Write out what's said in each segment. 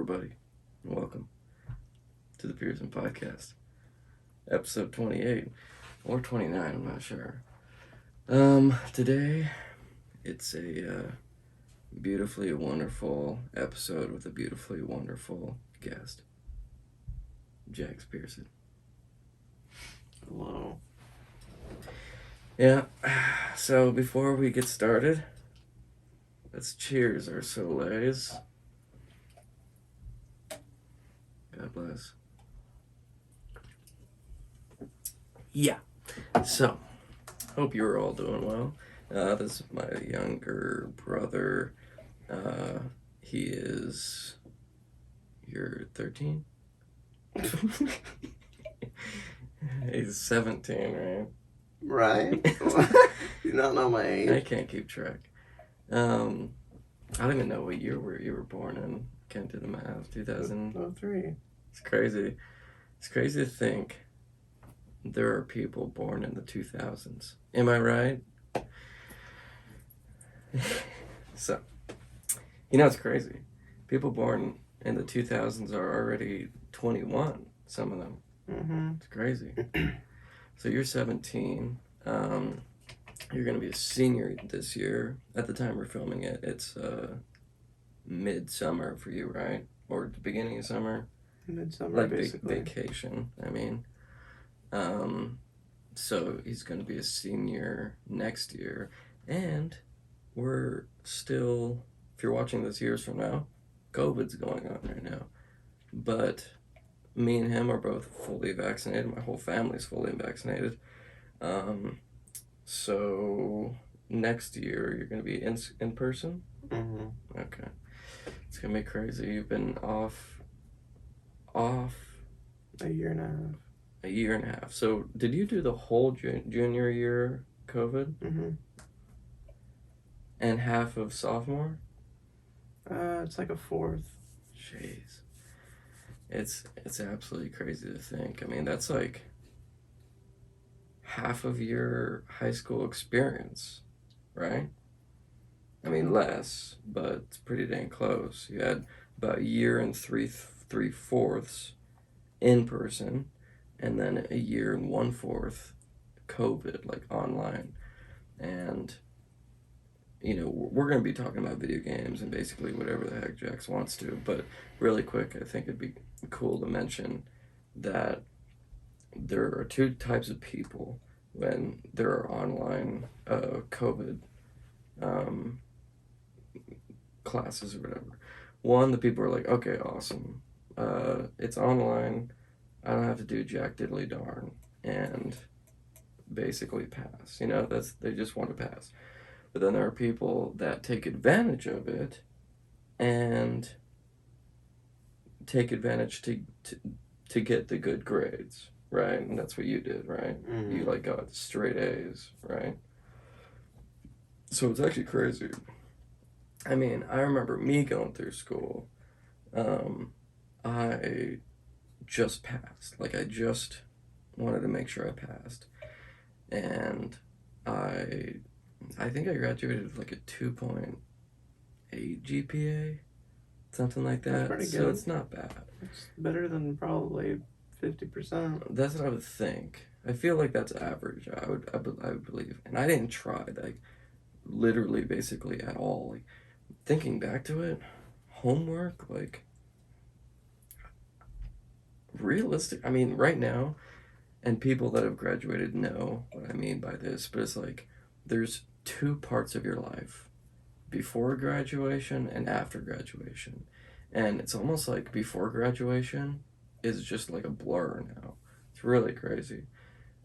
everybody, and welcome to the Pearson podcast, episode 28 or 29. I'm not sure. Today it's a beautifully wonderful episode with a beautifully wonderful guest, Jax Pearson. Hello. Yeah. So before we get started, let's cheers our soles. God bless. Yeah. So, hope you're all doing well. This is my younger brother. He is... You're 13? He's 17, right? Right? You don't know my age. I can't keep track. I don't even know what year you were born in. Can't do the math. 2003. It's crazy. It's crazy to think there are people born in the 2000s. Am I right? So, it's crazy. People born in the 2000s are already 21, some of them. Mm-hmm. It's crazy. So you're 17. You're going to be a senior this year. At the time we're filming it, it's midsummer for you, right? Or the beginning of summer? Midsummer, like basically. Vacation, I mean. So he's going to be a senior next year. And we're still, if you're watching this years from now, COVID's going on right now. But me and him are both fully vaccinated. My whole family's fully vaccinated. So next year you're going to be in person? Mm-hmm. Okay. It's going to be crazy. You've been off A year and a half. a year and a half. So did you do the whole junior year COVID? Mm-hmm. And half of sophomore? It's like a fourth. Jeez. It's absolutely crazy to think. I mean, that's like half of your high school experience, right? I mean, less, but it's pretty dang close. You had about a year and three-fourths in person, and then a year and 1/4 COVID, like online. And we're going to be talking about video games and basically whatever the heck Jax wants to. But really quick, I think it'd be cool to mention that there are two types of people when there are online COVID classes or whatever. One, the people are like, okay, awesome. It's online. I don't have to do jack diddly darn and basically pass. They just want to pass. But then there are people that take advantage of it and take advantage to get the good grades, right? And that's what you did, right? Mm-hmm. You got straight A's, right? So it's actually crazy. I mean, I remember me going through school. I just passed. I just wanted to make sure I passed. And I think I graduated with a 2.8 GPA, something like that. That's pretty good. So it's not bad. It's better than probably 50%. That's what I would think. I feel like that's average. I would believe. And I didn't try literally basically at all. Thinking back to it, homework, realistic. I mean, right now, and people that have graduated know what I mean by this, but it's there's two parts of your life, before graduation and after graduation. And it's almost like before graduation is just a blur now. It's really crazy.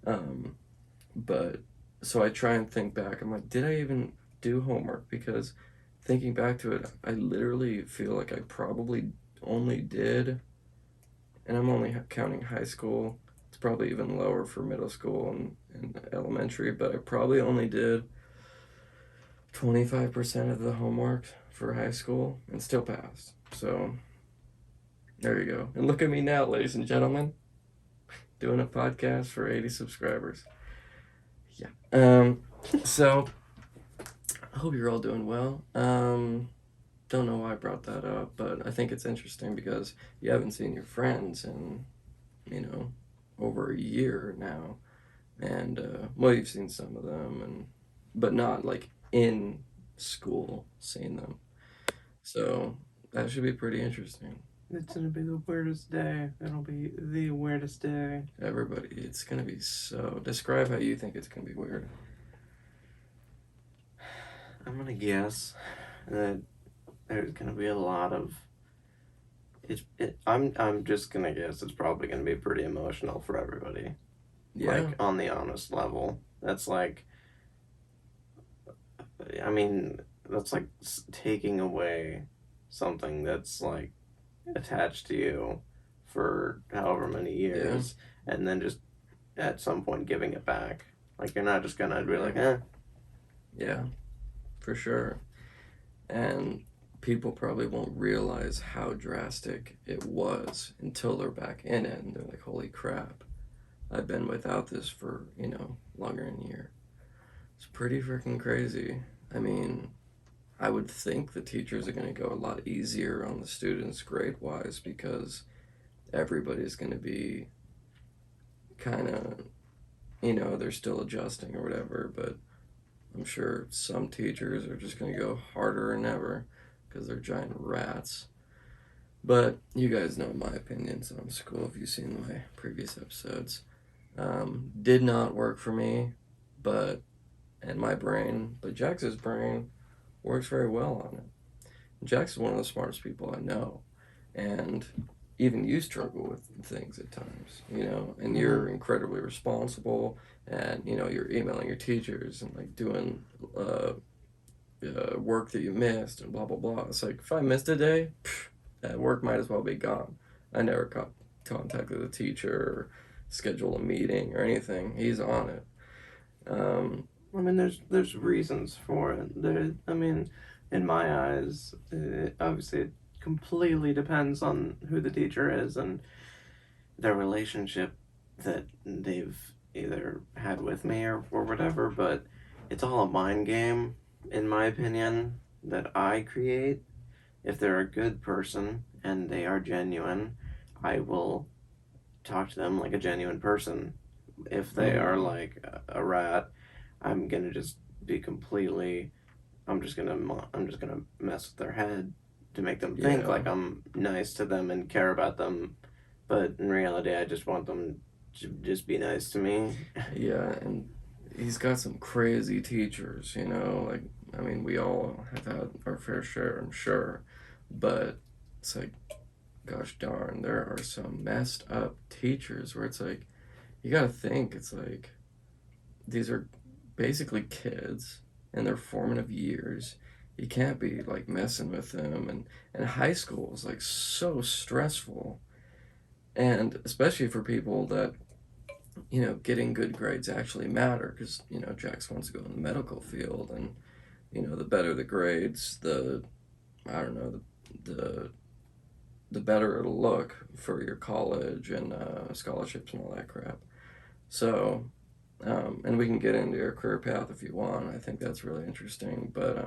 But so I try and think back. I'm like, did I even do homework? Because thinking back to it, I literally feel like I probably only did, and I'm only counting high school. It's probably even lower for middle school and elementary, but I probably only did 25% of the homework for high school and still passed. So there you go. And look at me now, ladies and gentlemen, doing a podcast for 80 subscribers. Yeah. So I hope you're all doing well. don't know why I brought that up, but I think it's interesting because you haven't seen your friends in, you know, over a year now. And, well, you've seen some of them, and but not like in school seeing them. So that should be pretty interesting. It's gonna be the weirdest day. It'll be the weirdest day. Everybody, it's gonna be so. Describe how you think it's gonna be weird. I'm gonna guess that there's gonna be a lot of I'm just gonna guess it's probably gonna be pretty emotional for everybody. Yeah, Like on the honest level. That's like I mean, that's like taking away something that's like attached to you for however many yeah, years and then just at some point giving it back. Like you're not just gonna be yeah, like, eh. yeah, for sure. And people probably won't realize how drastic it was until they're back in it and they're like, holy crap, I've been without this for, longer than a year. It's pretty freaking crazy. I mean, I would think the teachers are going to go a lot easier on the students grade wise because everybody's going to be kind of, they're still adjusting or whatever, but I'm sure some teachers are just going to go harder than ever because they're giant rats. But you guys know my opinions on school if you've seen my previous episodes. Did not work for me, but and my brain, but Jax's brain works very well on it. Jax is one of the smartest people I know, and even you struggle with things at times, and Mm-hmm. you're incredibly responsible, and you're emailing your teachers and like doing work that you missed and blah blah blah. It's like if I missed a day, that work might as well be gone. I never contacted the teacher or schedule a meeting or anything. He's on it. Um, I mean, there's reasons for it. I mean, in my eyes, obviously it completely depends on who the teacher is and their relationship that they've either had with me or whatever. But it's all a mind game, in my opinion, that I create. If they're a good person and they are genuine, I will talk to them like a genuine person. If they are mm, like a rat, I'm gonna just be completely. I'm just gonna mess with their head to make them think yeah, like I'm nice to them and care about them, but in reality, I just want them to just be nice to me. yeah, and he's got some crazy teachers. Like I mean, we all have had our fair share, I'm sure, but it's like, gosh darn, there are some messed up teachers where it's like you got to think it's like these are basically kids in their formative years. You can't be like messing with them, and high school is like so stressful, and especially for people that getting good grades actually matter because Jax wants to go in the medical field, and the better the grades, the I don't know the better it'll look for your college and scholarships and all that crap. So and we can get into your career path if you want. I think that's really interesting. But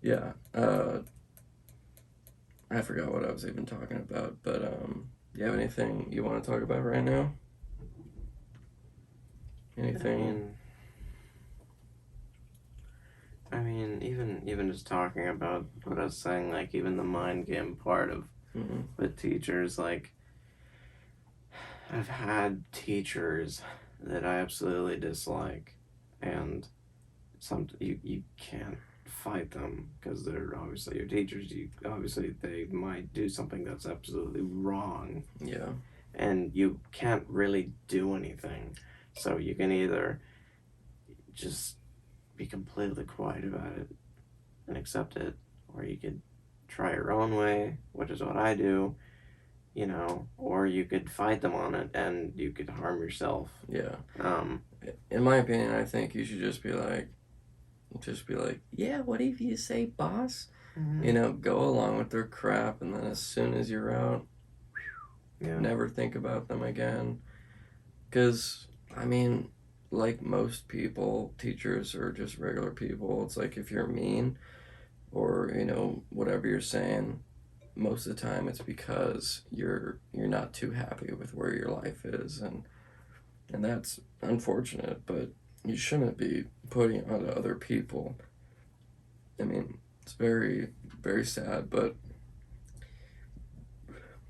yeah, I forgot what I was even talking about. But you have anything you want to talk about right now? I Anything? mean, even just talking about what I was saying, like even the mind game part of Mm-hmm. with teachers, like I've had teachers that I absolutely dislike, and you can't fight them because they're obviously your teachers. You obviously they might do something that's absolutely wrong, Yeah, and you can't really do anything. So you can either just be completely quiet about it and accept it, or you could try your own way, which is what I do, or you could fight them on it and you could harm yourself. yeah. Um, In my opinion, I think you should just be like, yeah. What if you say, boss? mhm, Go along with their crap, and then as soon as you're out, yeah, never think about them again. Because, I mean, like most people, teachers are just regular people. It's like if you're mean, or whatever you're saying, most of the time it's because you're not too happy with where your life is, and that's unfortunate, but you shouldn't be putting it onto other people. I mean, it's very, very sad, but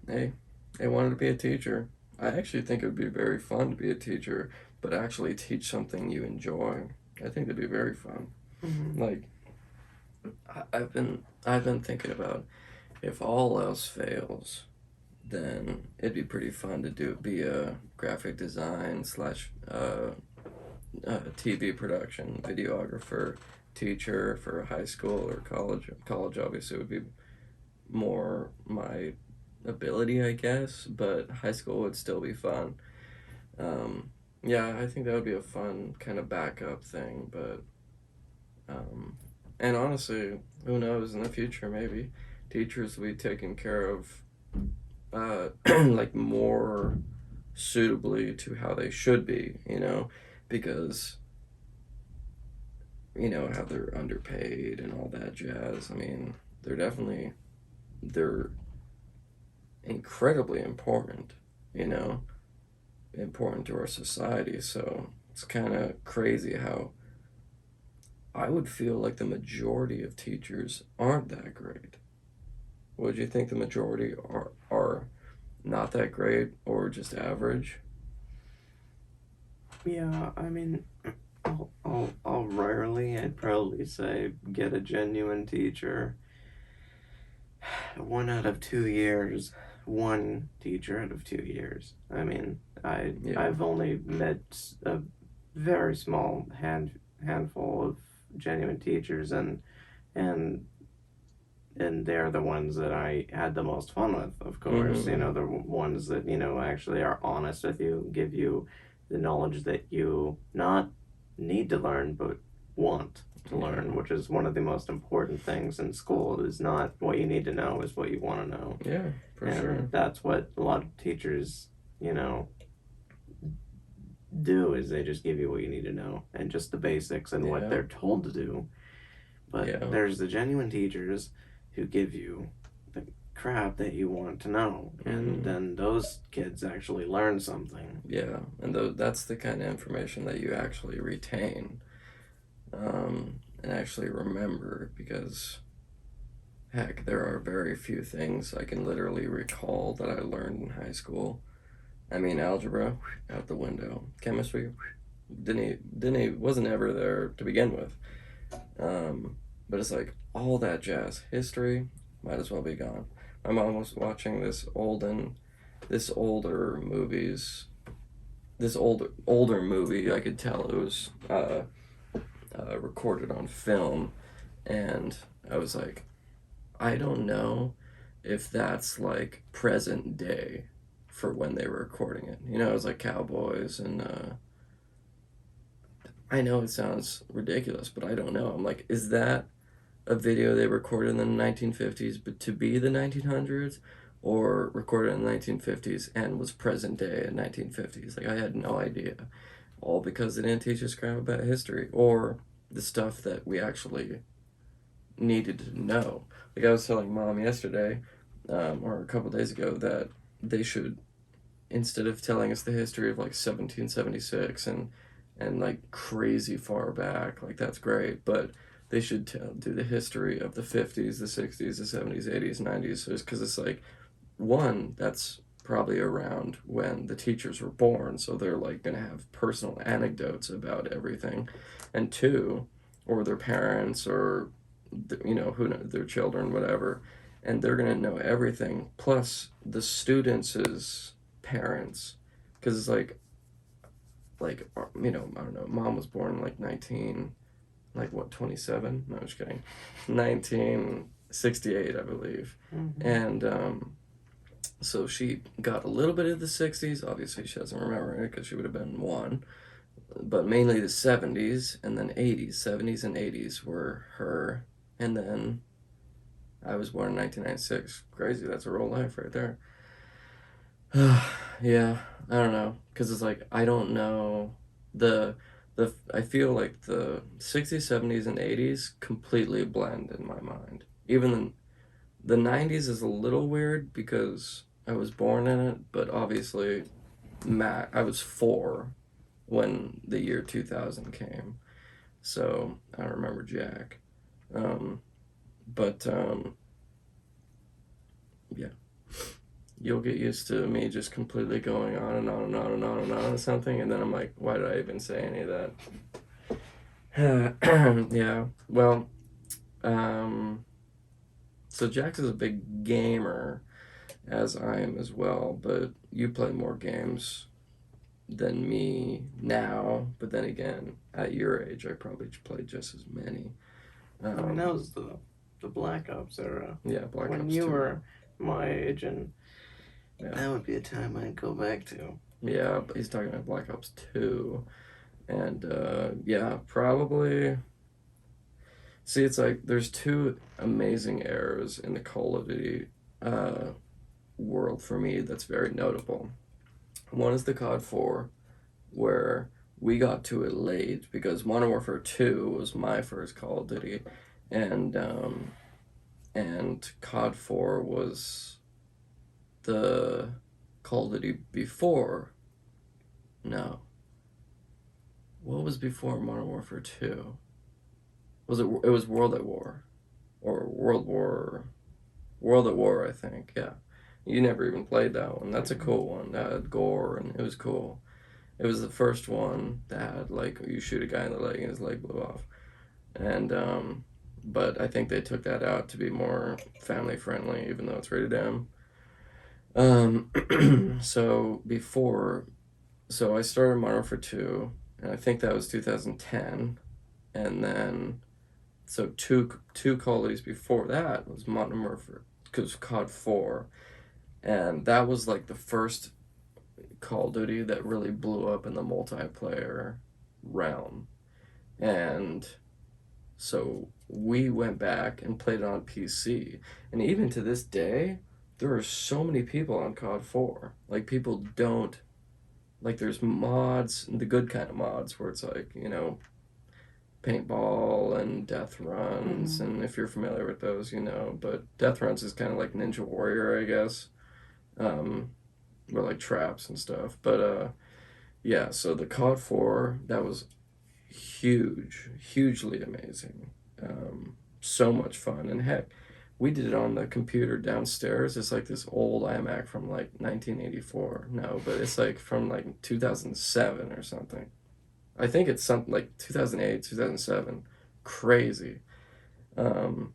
hey, they wanted to be a teacher. I actually think it would be very fun to be a teacher, but actually teach something you enjoy. I think it'd be very fun. Mm-hmm. Like I've been thinking about, if all else fails, then it'd be pretty fun to be a graphic design slash TV production videographer teacher for a high school or college. College obviously would be more my ability, I guess, but high school would still be fun. Um, yeah, I think that would be a fun kind of backup thing, but um, and honestly, who knows in the future, maybe teachers will be taken care of like more suitably to how they should be, because how they're underpaid and all that jazz. I mean, they're incredibly important, you know, important to our society. So it's kind of crazy how I would feel like the majority of teachers aren't that great. Would you think the majority are not that great or just average? Yeah, I mean, I'll rarely, I'd probably say, get a genuine teacher. 1 out of 2 years, one teacher out of 2 years. I mean, Yeah. I've only met a very small handful of genuine teachers, and and they're the ones that I had the most fun with, of course. Mm-hmm. The ones that, actually are honest with you, give you the knowledge that you not need to learn, but want to Yeah. learn, which is one of the most important things in school, is not what you need to know, is what you want to know. Yeah, for And sure. that's what a lot of teachers, do, is they just give you what you need to know and just the basics and what Yeah. they're told to do. But Yeah. there's the genuine teachers who give you the crap that you want to know, and Mm-hmm. then those kids actually learn something. Yeah, and that's the kind of information that you actually retain, and actually remember, because heck, there are very few things I can literally recall that I learned in high school. I mean, algebra, out the window. Chemistry, wasn't ever there to begin with. But it's like all that jazz. History might as well be gone. My mom was watching this older movie. I could tell it was recorded on film, and I was like, I don't know if that's like present day for when they were recording it. It was like cowboys, and I know it sounds ridiculous, but I don't know. I'm like, is that a video they recorded in the 1950s, but to be the 1900s, or recorded in the 1950s and was present day in 1950s? Like, I had no idea. All because they didn't teach us crap about history or the stuff that we actually needed to know. Like, I was telling mom yesterday, or a couple days ago, that they should, instead of telling us the history of like 1776 and like crazy far back, like that's great, but they should do the history of the 50s, the 60s, the 70s, 80s, 90s, just because it's like, one, that's probably around when the teachers were born, so they're like going to have personal anecdotes about everything, and two, or their parents, or who know, their children, whatever, and they're going to know everything, plus the students' parents, because it's like I don't know, mom was born like 19, like what, 27, no, I'm just kidding, 1968, I believe. Mm-hmm. And so she got a little bit of the 60s. Obviously, she doesn't remember it because she would have been one. But mainly the 70s and then 80s. 70s and 80s were her. And then I was born in 1996. Crazy. That's a real life right there. Yeah, I don't know. Because it's like, I don't know. The I feel like the 60s, 70s, and 80s completely blend in my mind. Even the 90s is a little weird because I was born in it, but obviously I was 4 when the year 2000 came, so I don't remember Jack. Um, but yeah, you'll get used to me just completely going on and on and on and on and on something, and then I'm like, why did I even say any of that? Yeah, well, um, so Jax is a big gamer, as I am as well, but you play more games than me now. But then again, at your age, I probably played just as many. I mean, that Um, was the Black Ops era yeah, Black when Ops you 2. were my age, and Yeah. that would be a time I'd go back to. Yeah, but he's talking about Black Ops 2. And yeah, probably. See, it's like there's two amazing eras in the Call of Duty uh, world for me that's very notable. One is the COD 4, where we got to it late because Modern Warfare 2 was my first Call of Duty, and COD 4 was the Call of Duty before. No, what was before Modern Warfare 2? Was it? It was World at War or World at War, I think. Yeah, you never even played that one. That's a Mm-mm. cool one. That had gore and it was cool. It was the first one that had like you shoot a guy in the leg and his leg blew off. And but I think they took that out to be more family friendly, even though it's rated M. So before, so I started Modern Warfare 2, and I think that was 2010, and then so two Call of Duties before that was Modern Warfare, because COD 4, and that was like the first Call of Duty that really blew up in the multiplayer realm, and so we went back and played it on PC. And even to this day, there are so many people on COD 4. Like, people don't. Like, there's mods, the good kind of mods, where it's like, paintball and death runs. Mm-hmm. And if you're familiar with those, you know. But death runs is kind of like Ninja Warrior, I guess. Um, or like traps and stuff. But yeah, so the COD 4, that was hugely amazing. So much fun. And heck, we did it on the computer downstairs. It's like this old iMac from like 1984. No, but it's like from like 2007 or something. I think it's something like 2008, 2007. Crazy. Um,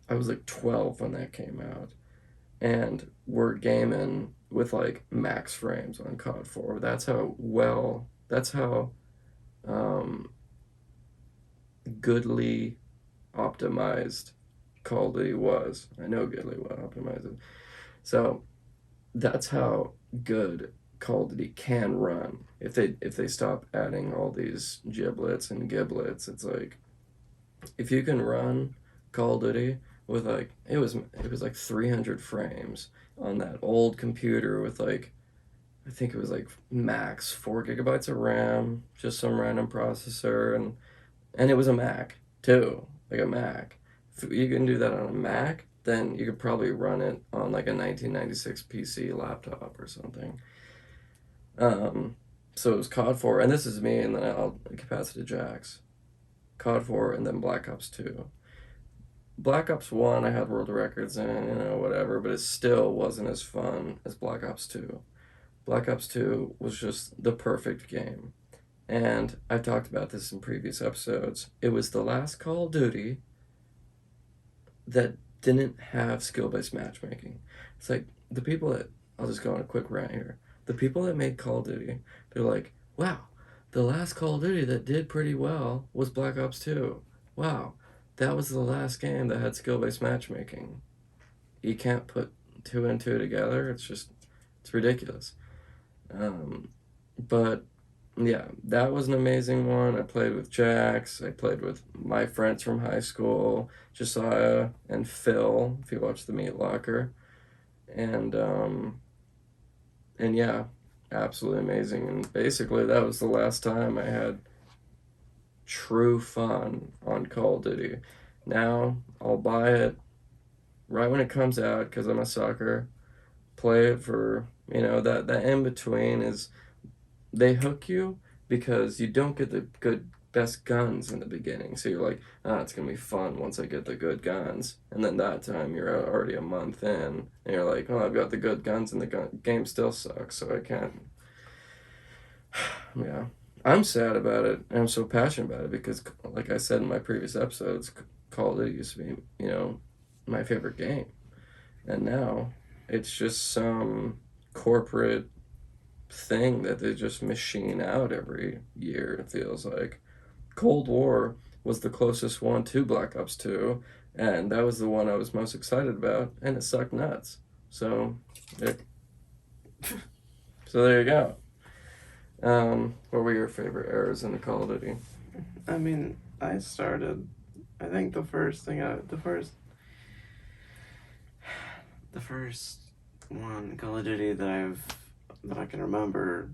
I was like 12 when that came out. And we're gaming with like max frames on COD 4. That's how um, goodly optimized Call of Duty was. I know goodly what optimized it. So that's how good Call of Duty can run. If they stop adding all these giblets and giblets, it's like if you can run Call of Duty with like it was like 300 frames on that old computer with like I think it was like max 4 gigabytes of RAM, just some random processor, and it was a Mac too, like a Mac. If you can do that on a Mac, then you could probably run it on like a 1996 PC laptop or something. Um, so it was COD 4, and this is me, and then I'll pass it to Jax. COD 4, and then Black Ops 2. Black Ops 1, I had world records in, whatever, but it still wasn't as fun as Black Ops 2. Black Ops 2 was just the perfect game. And I've talked about this in previous episodes. It was the last Call of Duty that didn't have skill based matchmaking. It's like the people that, I'll just go on a quick rant here. The people that made Call of Duty, they're like, wow, the last Call of Duty that did pretty well was Black Ops 2. Wow, that was the last game that had skill based matchmaking. You can't put two and two together. It's ridiculous. Um, but yeah, that was an amazing one. I played with Jax. I played with my friends from high school, Josiah and Phil, if you watch the Meat Locker. And and yeah, absolutely amazing. And basically that was the last time I had true fun on Call of Duty. Now I'll buy it right when it comes out because I'm a sucker. Play it for that in between is they hook you because you don't get the good best guns in the beginning. So you're like, it's gonna be fun once I get the good guns. And then that time you're already a month in, and you're like, oh, I've got the good guns, and the game still sucks, so I can't. Yeah, I'm sad about it, and I'm so passionate about it because, like I said in my previous episodes, Call of Duty used to be, my favorite game, and now it's just some corporate thing that they just machine out every year. It feels like Cold War was the closest one to Black Ops 2, and that was the one I was most excited about, and it sucked nuts. So, it, so there you go. What were your favorite eras in the Call of Duty? I mean, I started. I think the first one Call of Duty that I can remember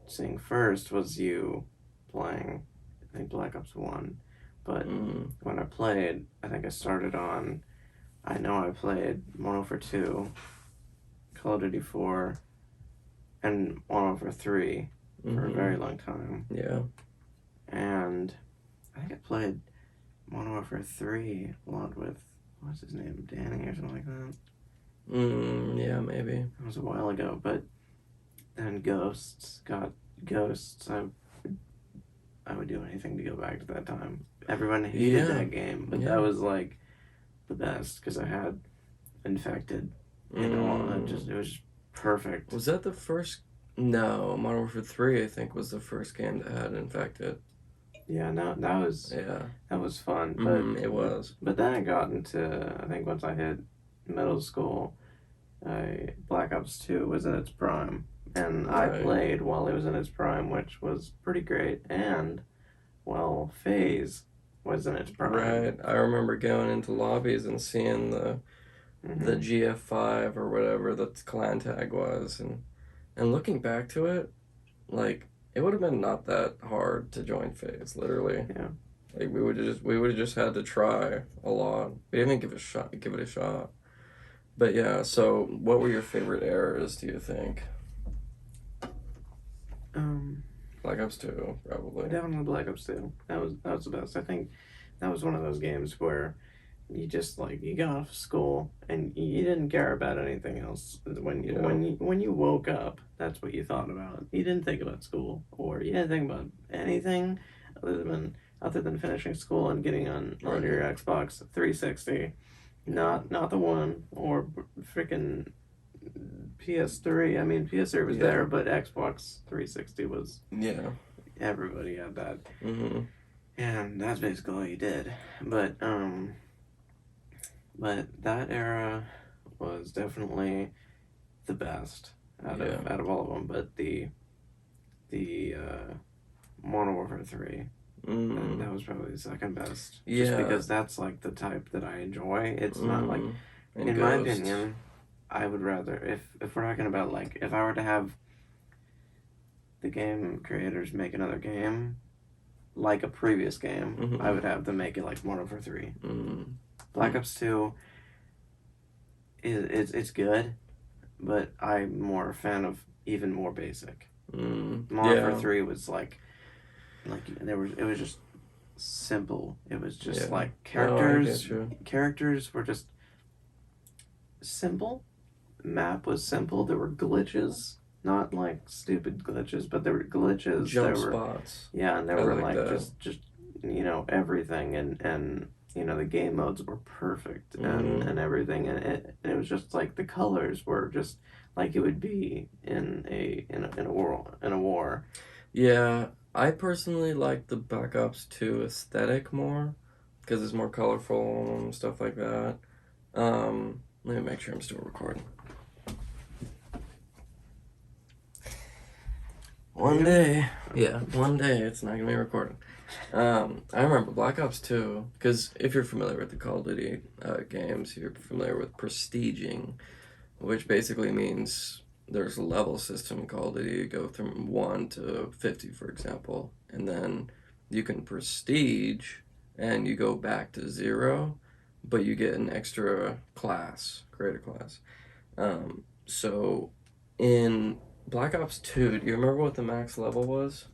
seeing first was you playing. I think Black Ops One, but Mm, when I played, I think I started on. I know I played Modern Warfare 2, Call of Duty 4, and Modern Warfare 3 for a mm-hmm. very long time, Yeah. and I think I played Modern Warfare 3 a lot with what's his name, Danny or something like that. Yeah, maybe. It was a while ago, but then Ghosts. I would do anything to go back to that time. Everyone hated Yeah, that game, but that yeah. was like the best because I had Infected. Mm. It was just perfect. Was that the first? No, Modern Warfare 3, I think, was the first game that had Infected. Yeah, no, Yeah. that was fun, It was. but then I got into I think once I hit middle school, Black Ops 2 was in its prime, and I Right. played while it was in its prime, which was pretty great. And well, Phase was in its prime. Right. I remember going into lobbies and seeing the Hmm. GF5 or whatever the clan tag was, and looking back to it, like it would have been not that hard to join Phase, literally. Yeah. Like we would have just had to try a lot. We didn't even give it a shot. But yeah, so what were your favorite eras, do you think? Um, Black Ops 2, probably. Definitely Black Ops 2. That was the best. I think that was one of those games where you just like you got off school and you didn't care about anything else. Yeah. When you woke up, that's what you thought about. You didn't think about school or you didn't think about anything other than finishing school and getting on your Right. Xbox 360. Not the one or freaking PS3. I mean, PS3 was Yeah. there, but Xbox 360 was Yeah. everybody had that, Mm-hmm. and that's basically all you did. But but that era was definitely the best Yeah. out of all of them. But the Modern Warfare 3, Mm. that was probably the second best, just Yeah. because that's like the type that I enjoy. It's not like, Mm. And in my Ghost. opinion, I would rather if we're talking about like if I were to have the game creators make another game like a previous game, I Mm-hmm. would have them make it like Modern Warfare 3. Mm. Black Ops 2 it's good, but I'm more a fan of even more basic. Modern Warfare Yeah. 3 was like it was just simple. It was just Yeah. like No, I get you. characters were just simple. Map was simple. There were glitches, not like stupid glitches, but there were glitches. Jump spots. Yeah, and there I were like like that. just everything, and the game modes were perfect, Mm-hmm. and everything, and it was just like the colors were just like it would be in a war. Yeah, I personally like the Black Ops 2 aesthetic more because it's more colorful and stuff like that. Let me make sure I'm still recording. One Yeah. day, yeah, one day it's not gonna be recording. I remember Black Ops 2 because if you're familiar with the Call of Duty games, you're familiar with prestiging, which basically means there's a level system in Call of Duty. You go from 1 to 50, for example, and then you can prestige and you go back to zero, but you get an extra class, creator class. So in Black Ops 2, do you remember what the max level was?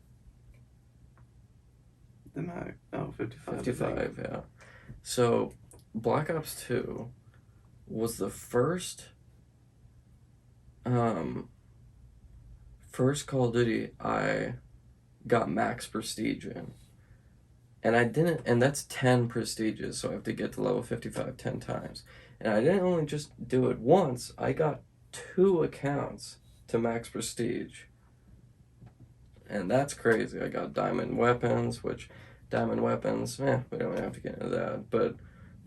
The Mac, 55, I think. 55, yeah. So Black Ops 2 was the um, first Call of Duty I got max prestige in. And I didn't, and that's 10 prestiges, so I have to get to level 55 10 times. And I didn't only just do it once, I got 2 accounts to max prestige. And that's crazy. I got diamond weapons, which diamond weapons, we don't have to get into that. But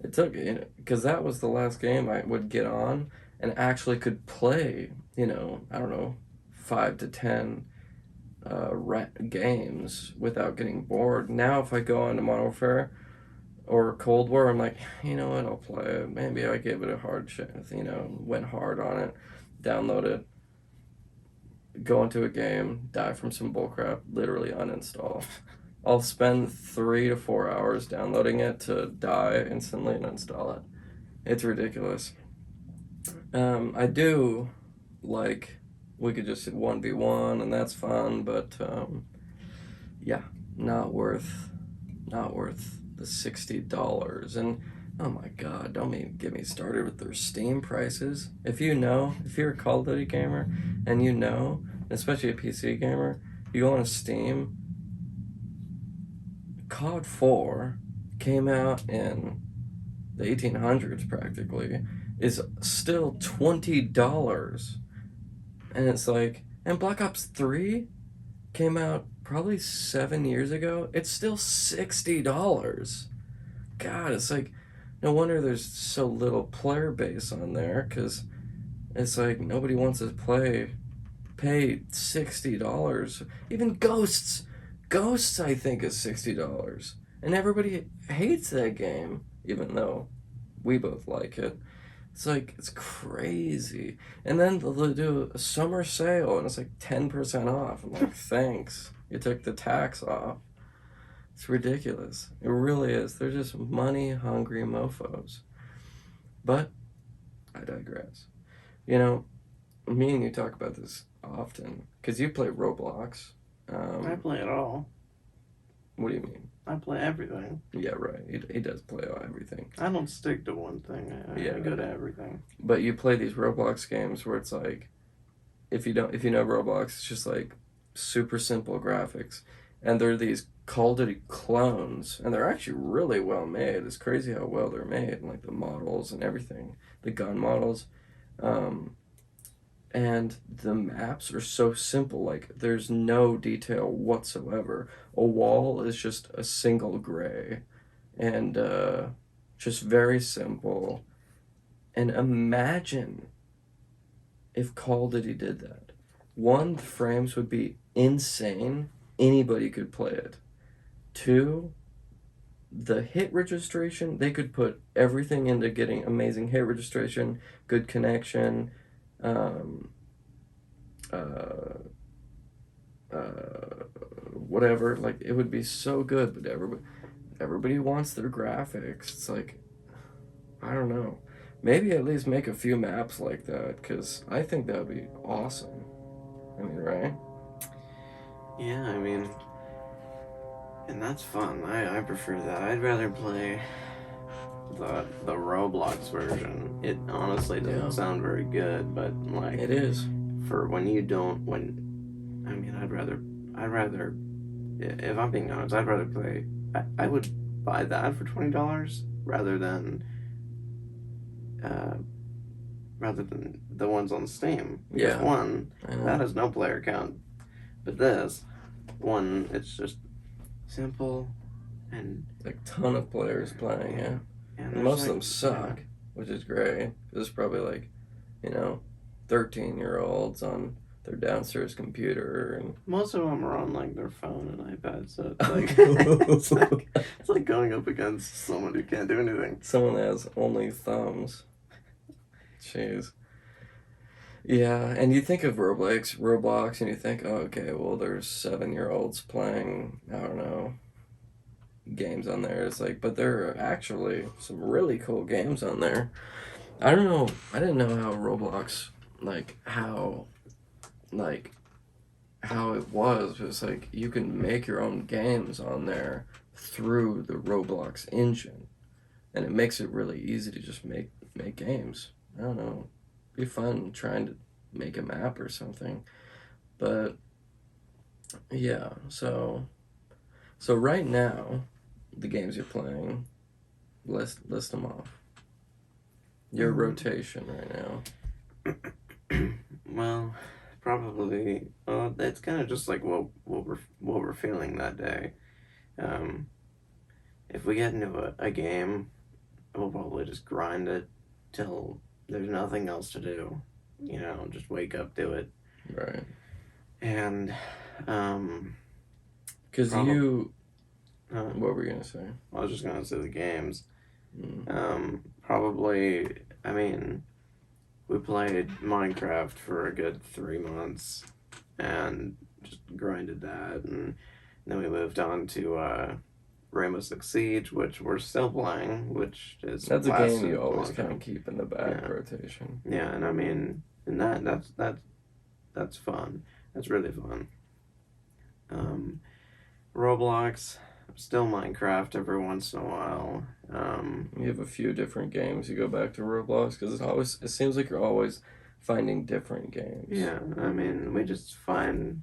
it took, because that was the last game I would get on and actually could play, I don't know, 5 to 10 games without getting bored. Now, if I go on to Modern Warfare or Cold War, I'm like, you know what, I'll play it. Maybe I gave it a hard chance, went hard on it, download it, go into a game, die from some bullcrap, literally uninstall. I'll spend 3 to 4 hours downloading it to die instantly and install it. It's ridiculous. I do like we could just 1v1 and that's fun, but yeah, not worth the $60. And oh my god, don't get me started with their Steam prices. If you're a Call of Duty gamer and especially a PC gamer, you go on Steam, COD 4 came out in the 1800s practically, is still $20. And it's like, and Black Ops 3 came out probably 7 years ago. It's still $60. God, it's like, no wonder there's so little player base on there, because it's like nobody wants to pay $60. Even Ghosts, I think, is $60. And everybody hates that game, even though we both like it. It's like, it's crazy. And then they'll do a summer sale and it's like 10% off. I'm like, thanks. You took the tax off. It's ridiculous. It really is. They're just money hungry mofos. But I digress. You know, me and you talk about this often because you play Roblox. I play it all. What do you mean? I play everything. Yeah, right. He does play everything. I don't stick to one thing. I go to everything. But you play these Roblox games where it's like, if you know Roblox, it's just like super simple graphics, and they're these Call of Duty clones, and they're actually really well made. It's crazy how well they're made, and like the models and everything, the gun models. And the maps are so simple, like there's no detail whatsoever. A wall is just a single gray, and just very simple. And imagine if Call of Duty did that. One, the frames would be insane, anybody could play it. Two, the hit registration, they could put everything into getting amazing hit registration, good connection, um, uh, whatever. Like, it would be so good, but everybody wants their graphics. It's like, I don't know. Maybe at least make a few maps like that, because I think that would be awesome. I mean, right? Yeah, I mean, and that's fun. I prefer that. I'd rather play the Roblox version. It honestly doesn't sound very good, but like it is. For when you don't I mean, I'd rather if I'm being honest, I'd rather play. I would buy that for $20 rather than the ones on Steam. Because one, that has no player count, but this one, it's just simple and like a ton of players playing. Yeah, and most of them suck, which is great. There's probably like, 13-year-olds on their downstairs computer, and most of them are on like their phone and iPad, so it's like it's like going up against someone who can't do anything. Someone that has only thumbs. Jeez. Yeah, and you think of Roblox, and you think, oh, okay, well, there's 7-year-olds playing, I don't know, games on there. It's like, but there are actually some really cool games on there. I don't know. I didn't know how Roblox, like like how it was. It's like you can make your own games on there through the Roblox engine, and it makes it really easy to just make games. I don't know. It'd be fun trying to make a map or something. But yeah, so right now, the games you're playing, list them off. Your Um, rotation right now. well, probably. It's kind of just like what we're feeling that day. Um, if we get into a game, we'll probably just grind it till there's nothing else to do. Just wake up, do it, Right. and Because probably. you, Uh, what were you going to say? I was just gonna say the games. Mm. Probably. I mean, we played Minecraft for a good 3 months, and just grinded that, and then we moved on to Rainbow Six Siege, which we're still playing, which has That's a game you lasted a always long kind of time. keep in the back Yeah, rotation. yeah, and I mean, and that's fun. That's really fun. Um, Roblox, still Minecraft every once in a while. You have a few different games you go back to Roblox because it seems like you're always finding different games. Yeah, I mean, we just find.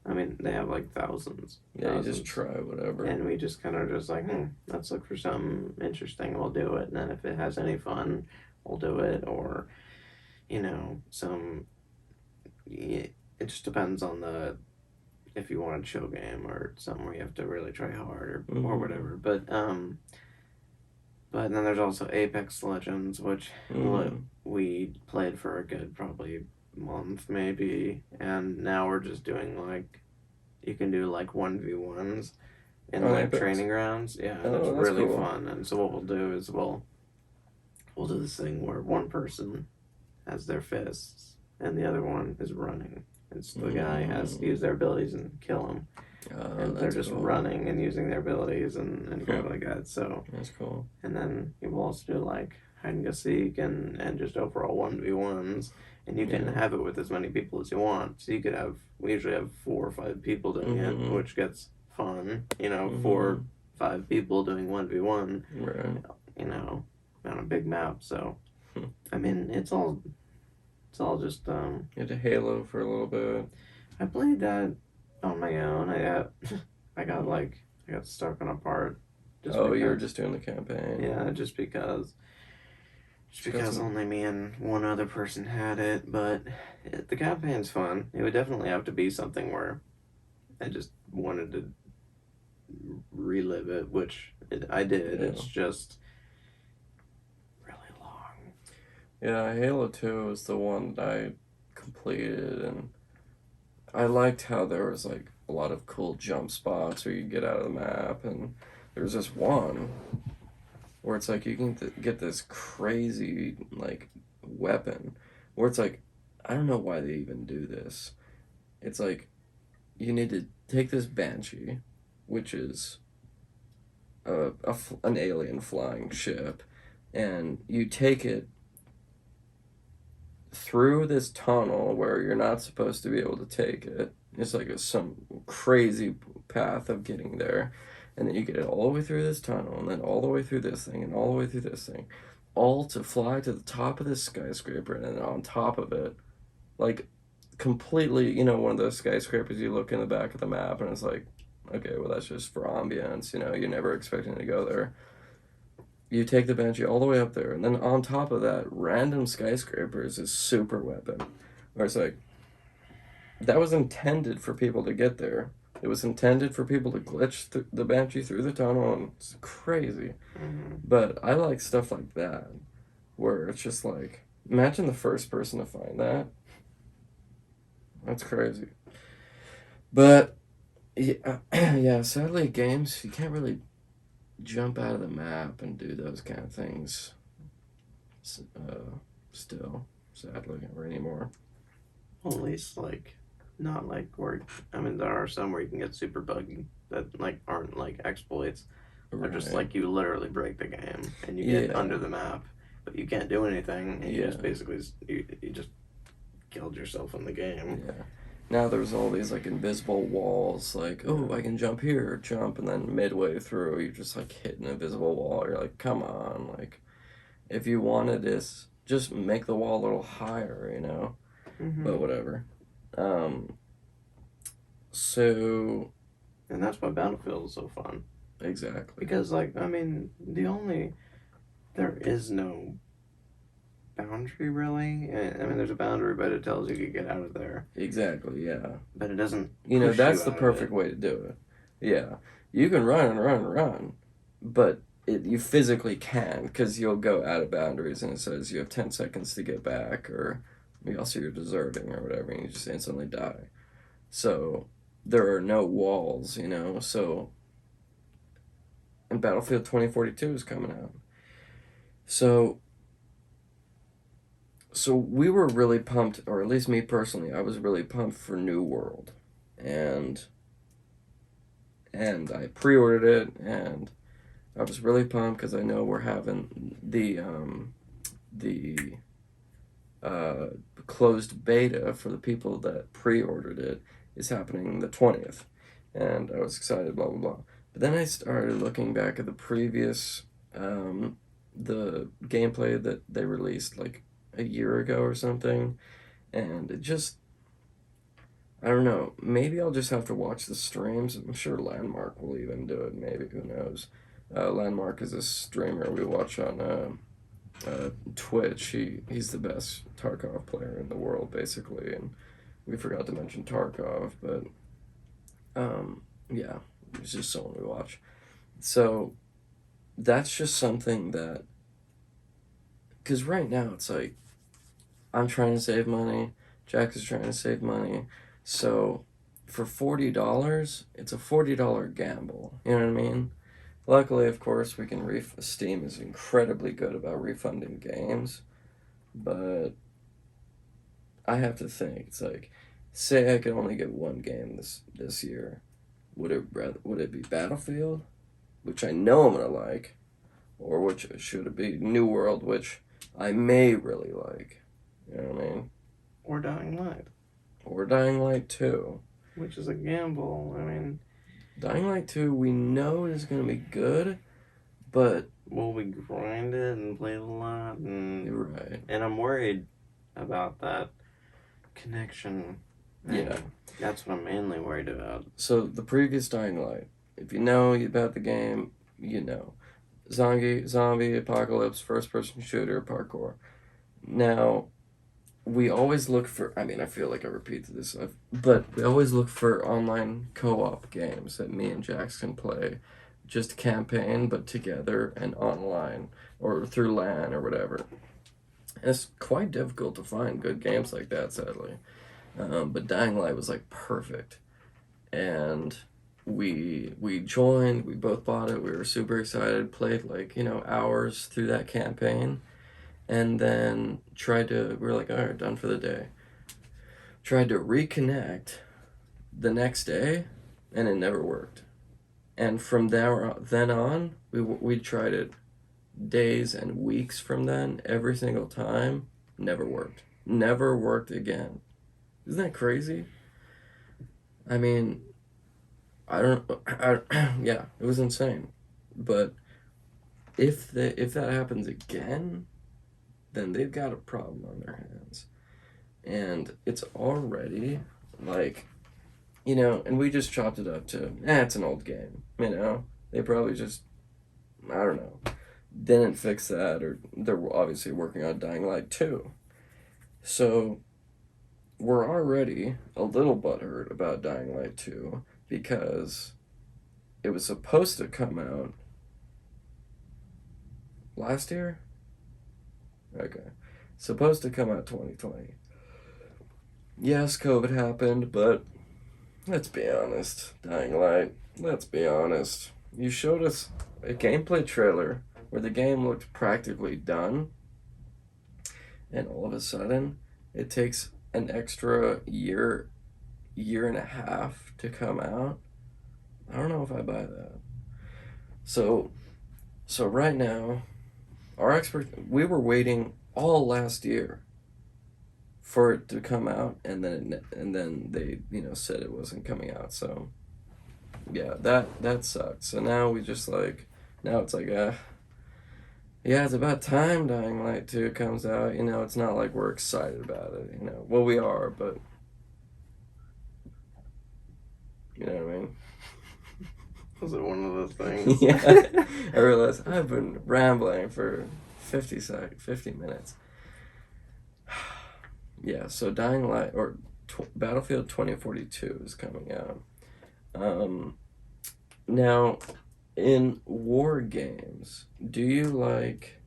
I mean, they have like Yeah, you just thousands, try whatever. and we just kind of just like, let's look for something interesting. We'll do it, and then if it has any fun, we'll do it. Or some. It just depends on the if you want a chill game or something where you have to really try hard or Mm-hmm. whatever. But then there's also Apex Legends, which Mm-hmm. we played for a good probably month maybe, and now we're just doing like you can do like 1v1s in On like Apex. training rounds. Yeah, and it's Oh, that's really cool. fun. And so what we'll do is we'll do this thing where one person has their fists and the other one is running. It's the guy has to Mm. use their abilities and kill him, and they're That's just cool. running and using their abilities and Hmm. crap like that. So That's cool. and then you will also do like hide and go seek and just overall 1v1s, and you can Yeah. have it with as many people as you want. So you could have we usually have 4 or 5 people doing it, Mm-hmm. which gets fun. Mm-hmm. 4 5 people doing 1v1. Right. You know, on a big map. So Hmm. I mean, it's all just You had a Halo for a little bit. I played that on my own. Mm. I got stuck on a part just Oh, you were because. just doing the campaign. Yeah, just Just got because some. only me and one other person had it, but the campaign's fun. It would definitely have to be something where I just wanted to relive it, which I did. Yeah. It's just really long. Yeah, Halo 2 is the one that I completed, and I liked how there was like a lot of cool jump spots where you get out of the map, and there was this one where it's like you can get this crazy like weapon where it's like I don't know why they even do this. It's like you need to take this banshee, which is an alien flying ship, and you take it through this tunnel where you're not supposed to be able to take it. It's like some crazy path of getting there. And then you get it all the way through this tunnel, and then all the way through this thing, and all the way through this thing, all to fly to the top of this skyscraper, and then on top of it, like completely, one of those skyscrapers you look in the back of the map, and it's like, okay, well, that's just for ambience, you're never expecting to go there. You take the Banshee all the way up there, and then on top of that, random skyscrapers is super weapon. Where it's like, that was intended for people to get there. It was intended for people to glitch the Banshee through the tunnel, and it's crazy. Mm-hmm. But I like stuff like that, where it's just like, imagine the first person to find that. That's crazy. But, yeah, yeah, sadly, games, you can't really jump out of the map and do those kind of things uh, still, sadly, or anymore. Well, at least like not like where I mean there are some where you can get super buggy that like aren't like exploits. They're just Right. like you literally break the game and you get Yeah. under the map, but you can't do anything, and you Yeah. just basically you just killed yourself in the game. Yeah. Now there's all these like invisible walls, like, oh, I Yeah. can jump here, jump, and then midway through you just like hit an invisible wall. You're like, come on, like if you wanted this, just make the wall a little higher, you know? But Hmm. whatever. Um, so And that's why Battlefield is so fun, exactly. because like I mean there is no boundary really. I mean, there's a boundary, but it tells you to get out of there, Exactly, yeah. but it doesn't You know, push that's you the out of it. perfect way to do it. Yeah. You can run and run and run, but you physically can because you'll go out of boundaries and it says you have 10 seconds to get back, or also you're deserting or whatever, and you just instantly die. So there are no walls, you know? So, and Battlefield 2042 is coming out. So, so we were really pumped, or at least me personally, I was really pumped for New World. And I pre-ordered it, and I was really pumped because I know we're having the uh, closed beta for the people that pre-ordered it is happening the 20th, and I was excited. Blah blah blah. But then I started looking back at the previous the gameplay that they released like a year ago or something, and it just I don't know. Maybe I'll just have to watch the streams. I'm sure Landmark will even do it. Maybe, who knows? Landmark is a streamer we watch on Twitch. He's the best Tarkov player in the world, basically. And we forgot to mention Tarkov, but yeah, it's just someone we watch. So that's just something that, because right now it's like I'm trying to save money, Jack is trying to save money, so for $40, it's a $40 gamble. You know what I mean? Luckily, of course, we can Steam is incredibly good about refunding games, but I have to think. It's like, say I could only get one game this year. Would it be Battlefield, which I know I'm gonna like, or which should it be New World, which I may really like? You know what I mean? Or Dying Light, Or Dying Light 2. which is a gamble. I mean, Dying Light 2, we know is gonna be good, but will we grind it and play it a lot? you're right. And I'm worried about that connection. Yeah. And that's what I'm mainly worried about. So the previous Dying Light, if you know about the game, you know. Zombie apocalypse, first person shooter, parkour. Now, we always look for, I mean, I feel like I repeat this, but we always look for online co op games that me and Jax can play. Just campaign, but together and online, or through LAN or whatever. And it's quite difficult to find good games like that, sadly. But Dying Light was like perfect. And we joined, we both bought it, we were super excited, played like, hours through that campaign, and then we were like, all right, done for the day. Tried to reconnect the next day, and it never worked. And from then on, we tried it days and weeks from then, every single time, never worked. Never worked again. Isn't that crazy? I mean, I don't. Yeah, it was insane. But if that happens again, then they've got a problem on their hands, and it's already like, and we just chopped it up to, it's an old game. They probably just, I don't know, didn't fix that, or they're obviously working on Dying Light 2. So we're already a little butthurt about Dying Light 2 because it was supposed to come out last year. Okay. Supposed to come out 2020. Yes, COVID happened, but let's be honest, Dying Light, let's be honest. You showed us a gameplay trailer where the game looked practically done, and all of a sudden, it takes an extra year and a half to come out. I don't know if I buy that. So so right now, we were waiting all last year for it to come out, and then they said it wasn't coming out. So yeah, that sucks. So now we just like now it's like yeah, it's about time Dying Light 2 comes out. It's not like we're excited about it. Well, we are, but you know what I mean. Was it one of those things? Yeah, I realize I've been rambling for 50 minutes. Yeah, so Dying Light or Battlefield 2042 is coming out. Um, Now, in war games, do you like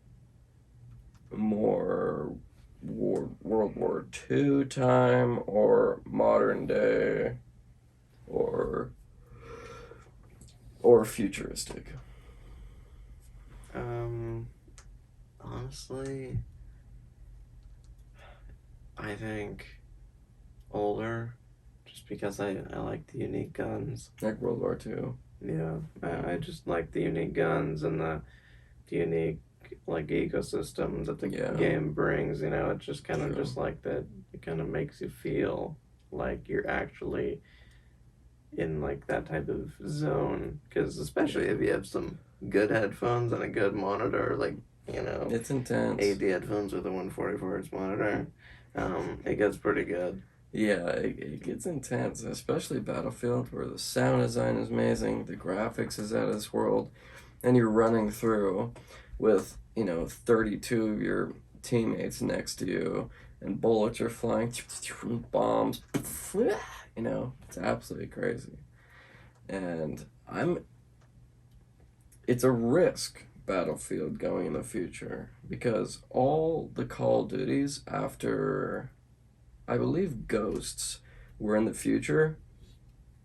more World War II time or modern day or futuristic? um, Honestly, I think older, just because I like the unique guns. Like World War II? Yeah, I Mm, just like the unique guns and the unique like ecosystem that the yeah, game brings. It's just kind of true. just like that. It kind of makes you feel like you're actually in like that type of zone. Because especially Yeah, if you have some good headphones and a good monitor, like you know, it's intense. 80 headphones with a 144 hertz monitor, it gets pretty good. Yeah, it gets intense, especially Battlefield, where the sound design is amazing, the graphics is out of this world, and you're running through with 32 of your teammates next to you, and bullets are flying, bombs, it's absolutely crazy. And it's a risk, Battlefield, going in the future, because all the Call of Duties after, I believe, Ghosts were in the future.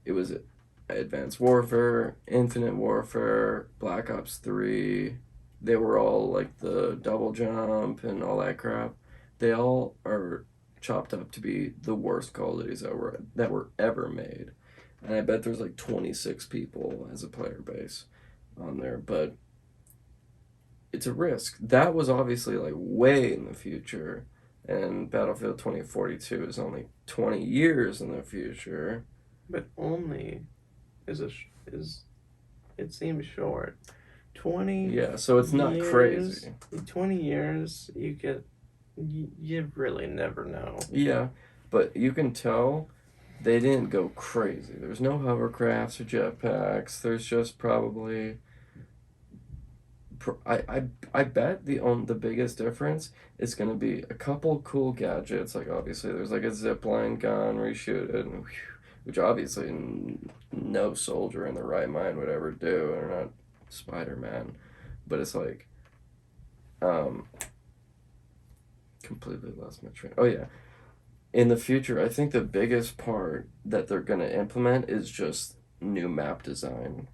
It was Advanced Warfare, Infinite Warfare, Black Ops 3. They were all like the double jump and all that crap. They all are chopped up to be the worst Call of Duties that were ever made. And I bet there's like 26 people as a player base on there, but it's a risk. That was obviously like way in the future, and Battlefield 2042 is only 20 years in the future. But only is it seems short. 20 Yeah, so it's not years, crazy. 20 years, you really never know. Yeah, but you can tell they didn't go crazy. There's no hovercrafts or jetpacks. There's just probably I bet the biggest difference is gonna be a couple cool gadgets. Like obviously there's like a zip line gun where you shoot it, and which obviously no soldier in their right mind would ever do. Or not Spider-Man, but it's like um completely lost my train. Oh yeah, in the future, I think the biggest part that they're going to implement is just new map design.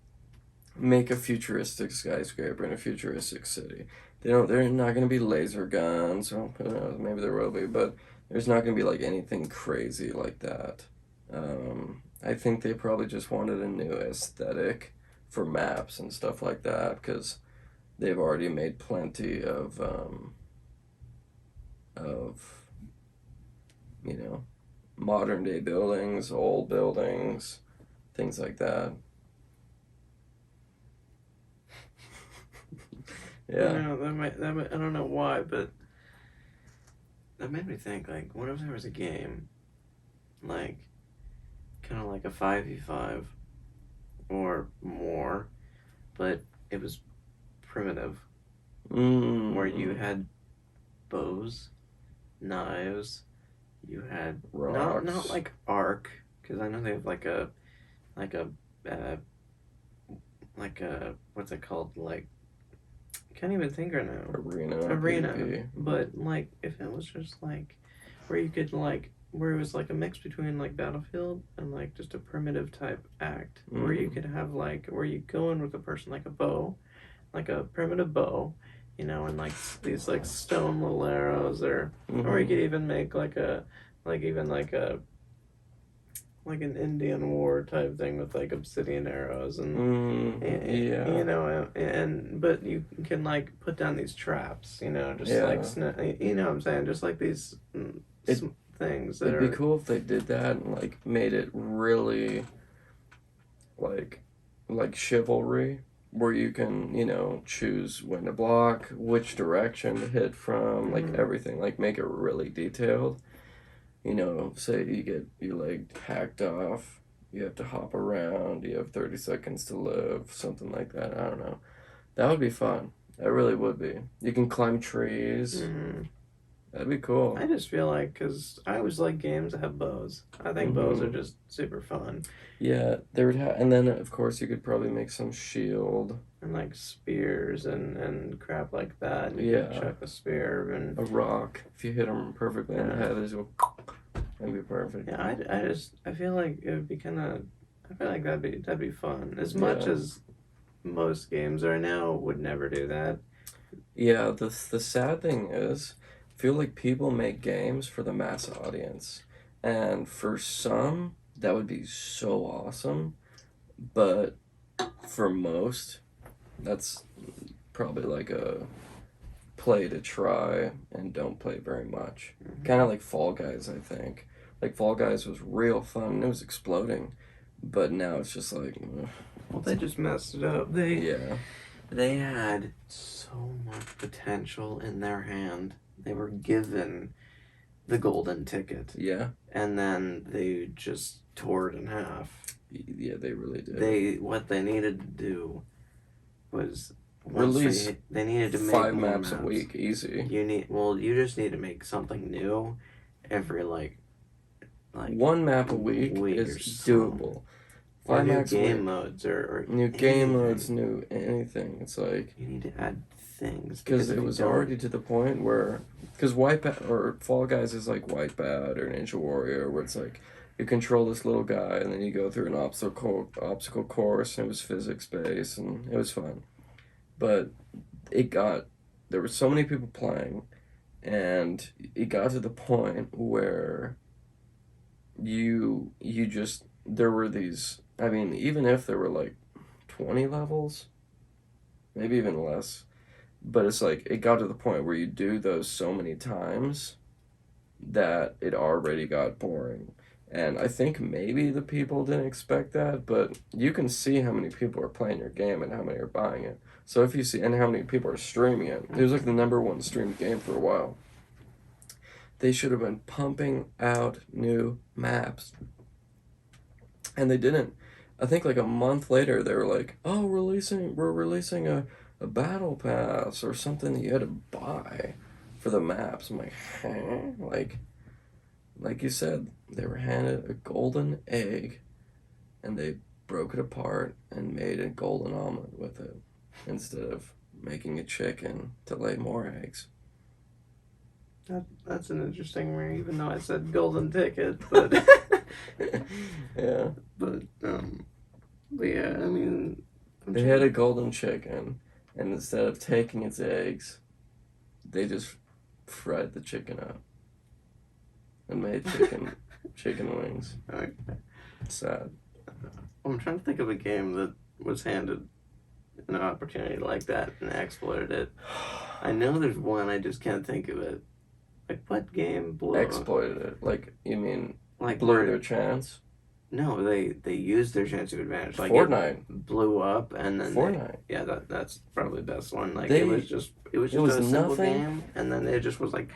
Make a futuristic skyscraper in a futuristic city. They're not going to be laser guns, or who knows, maybe there will be, but there's not going to be like anything crazy like that. I think they probably just wanted a new aesthetic for maps and stuff like that because they've already made plenty of you know modern day buildings, old buildings, things like that. Yeah. I don't know why, but that made me think like what if there was a game like kind of like a 5v5 or more, but it was primitive where you Mm, had bows, knives, you had not rocks, like arc because I know they have like a uh, like a what's it called like I can't even think right now. arena, Arena, PvP. but like if it was just like where you could like where it was like a mix between like Battlefield and like just a primitive type act where you Mm, could have like where you go in with a person like a bow, like a primitive bow, and like these like stone little arrows or you mm-hmm. could even make like a like even like like an Indian war type thing with like obsidian arrows you Yeah, know, and but you can like put down these traps, you know, just like yeah. you know what I'm saying, just like these It things that it'd be are. cool if they did that and like made it really like chivalry, where you can choose when to block, which direction to hit from, like Mhm. everything, like make it really detailed. Say you get your leg hacked off, you have to hop around, you have 30 seconds to live, something like that. I don't know. That would be fun. That really would be. You can climb trees. Mhm. That'd be cool. I just feel like, because I always like games that have bows. I think bows are Mm-hmm. just super fun. Yeah, there would have, and then of course you could probably make some shield. And like spears and crap like that. And you could Yeah, chuck a spear and a rock. If you hit them perfectly in the yeah. head, they just go. That'd be perfect. Yeah, I feel like it would be kind of. I feel like that'd be fun. As much Yeah, as most games are now, would never do that. yeah. The sad thing is, I feel like people make games for the mass audience, and for some that would be so awesome, but for most, that's probably like a play to try and don't play very much. Kind Hmm. of like Fall Guys, I think. Like Fall Guys was real fun. It was exploding, but now it's just like, ugh, Well, they just messed it up. They yeah, they had so much potential in their hand. They were given the golden ticket, yeah, and then they just tore it in half. yeah. They really did. They what they needed to do was, Release they needed to make five more maps a maps. week, easy. You just need to make something new every like One map a week week or is so, doable. or Five new maps a game week, modes or new game modes, anything. new anything. It's like You need to add things, because because it if you was don't, already to the point where because Wipeout or Fall Guys is like Wipeout or Ninja Warrior, where it's like you control this little guy and then you go through an obstacle course and it was physics based and it was fun. But it got there were so many people playing and it got to the point where you just there were these. I mean, even if there were like 20 levels, maybe even less, but it's like it got to the point where you do those so many times that it already got boring. And I think maybe the people didn't expect that, but you can see how many people are playing your game and how many are buying it. So if you see and how many people are streaming it, it was like the number one streamed game for a while. They should have been pumping out new maps, and they didn't. I think like a month later they were like, "Oh, we're releasing a battle pass or something that you had to buy for the maps." I'm like, huh? Like you said, they were handed a golden egg and they broke it apart and made a golden omelet with it instead of making a chicken to lay more eggs. that's an interesting ring. Even though I said golden ticket, but Yeah. but but yeah, I mean, I'm They had trying. a golden chicken, and instead of taking its eggs, they just fried the chicken up and made chicken wings. Sad. I'm trying to think of a game that was handed an opportunity like that and exploited it. I know there's one, I just can't think of it. Like what game blew? Exploited it. Like you mean Like blew where? their chance? No, they used their chance of advantage. Like it Fortnite. blew up, and then Fortnite. yeah, that's probably the best one. Like They it was it just was a simple nothing. game, and then it just was like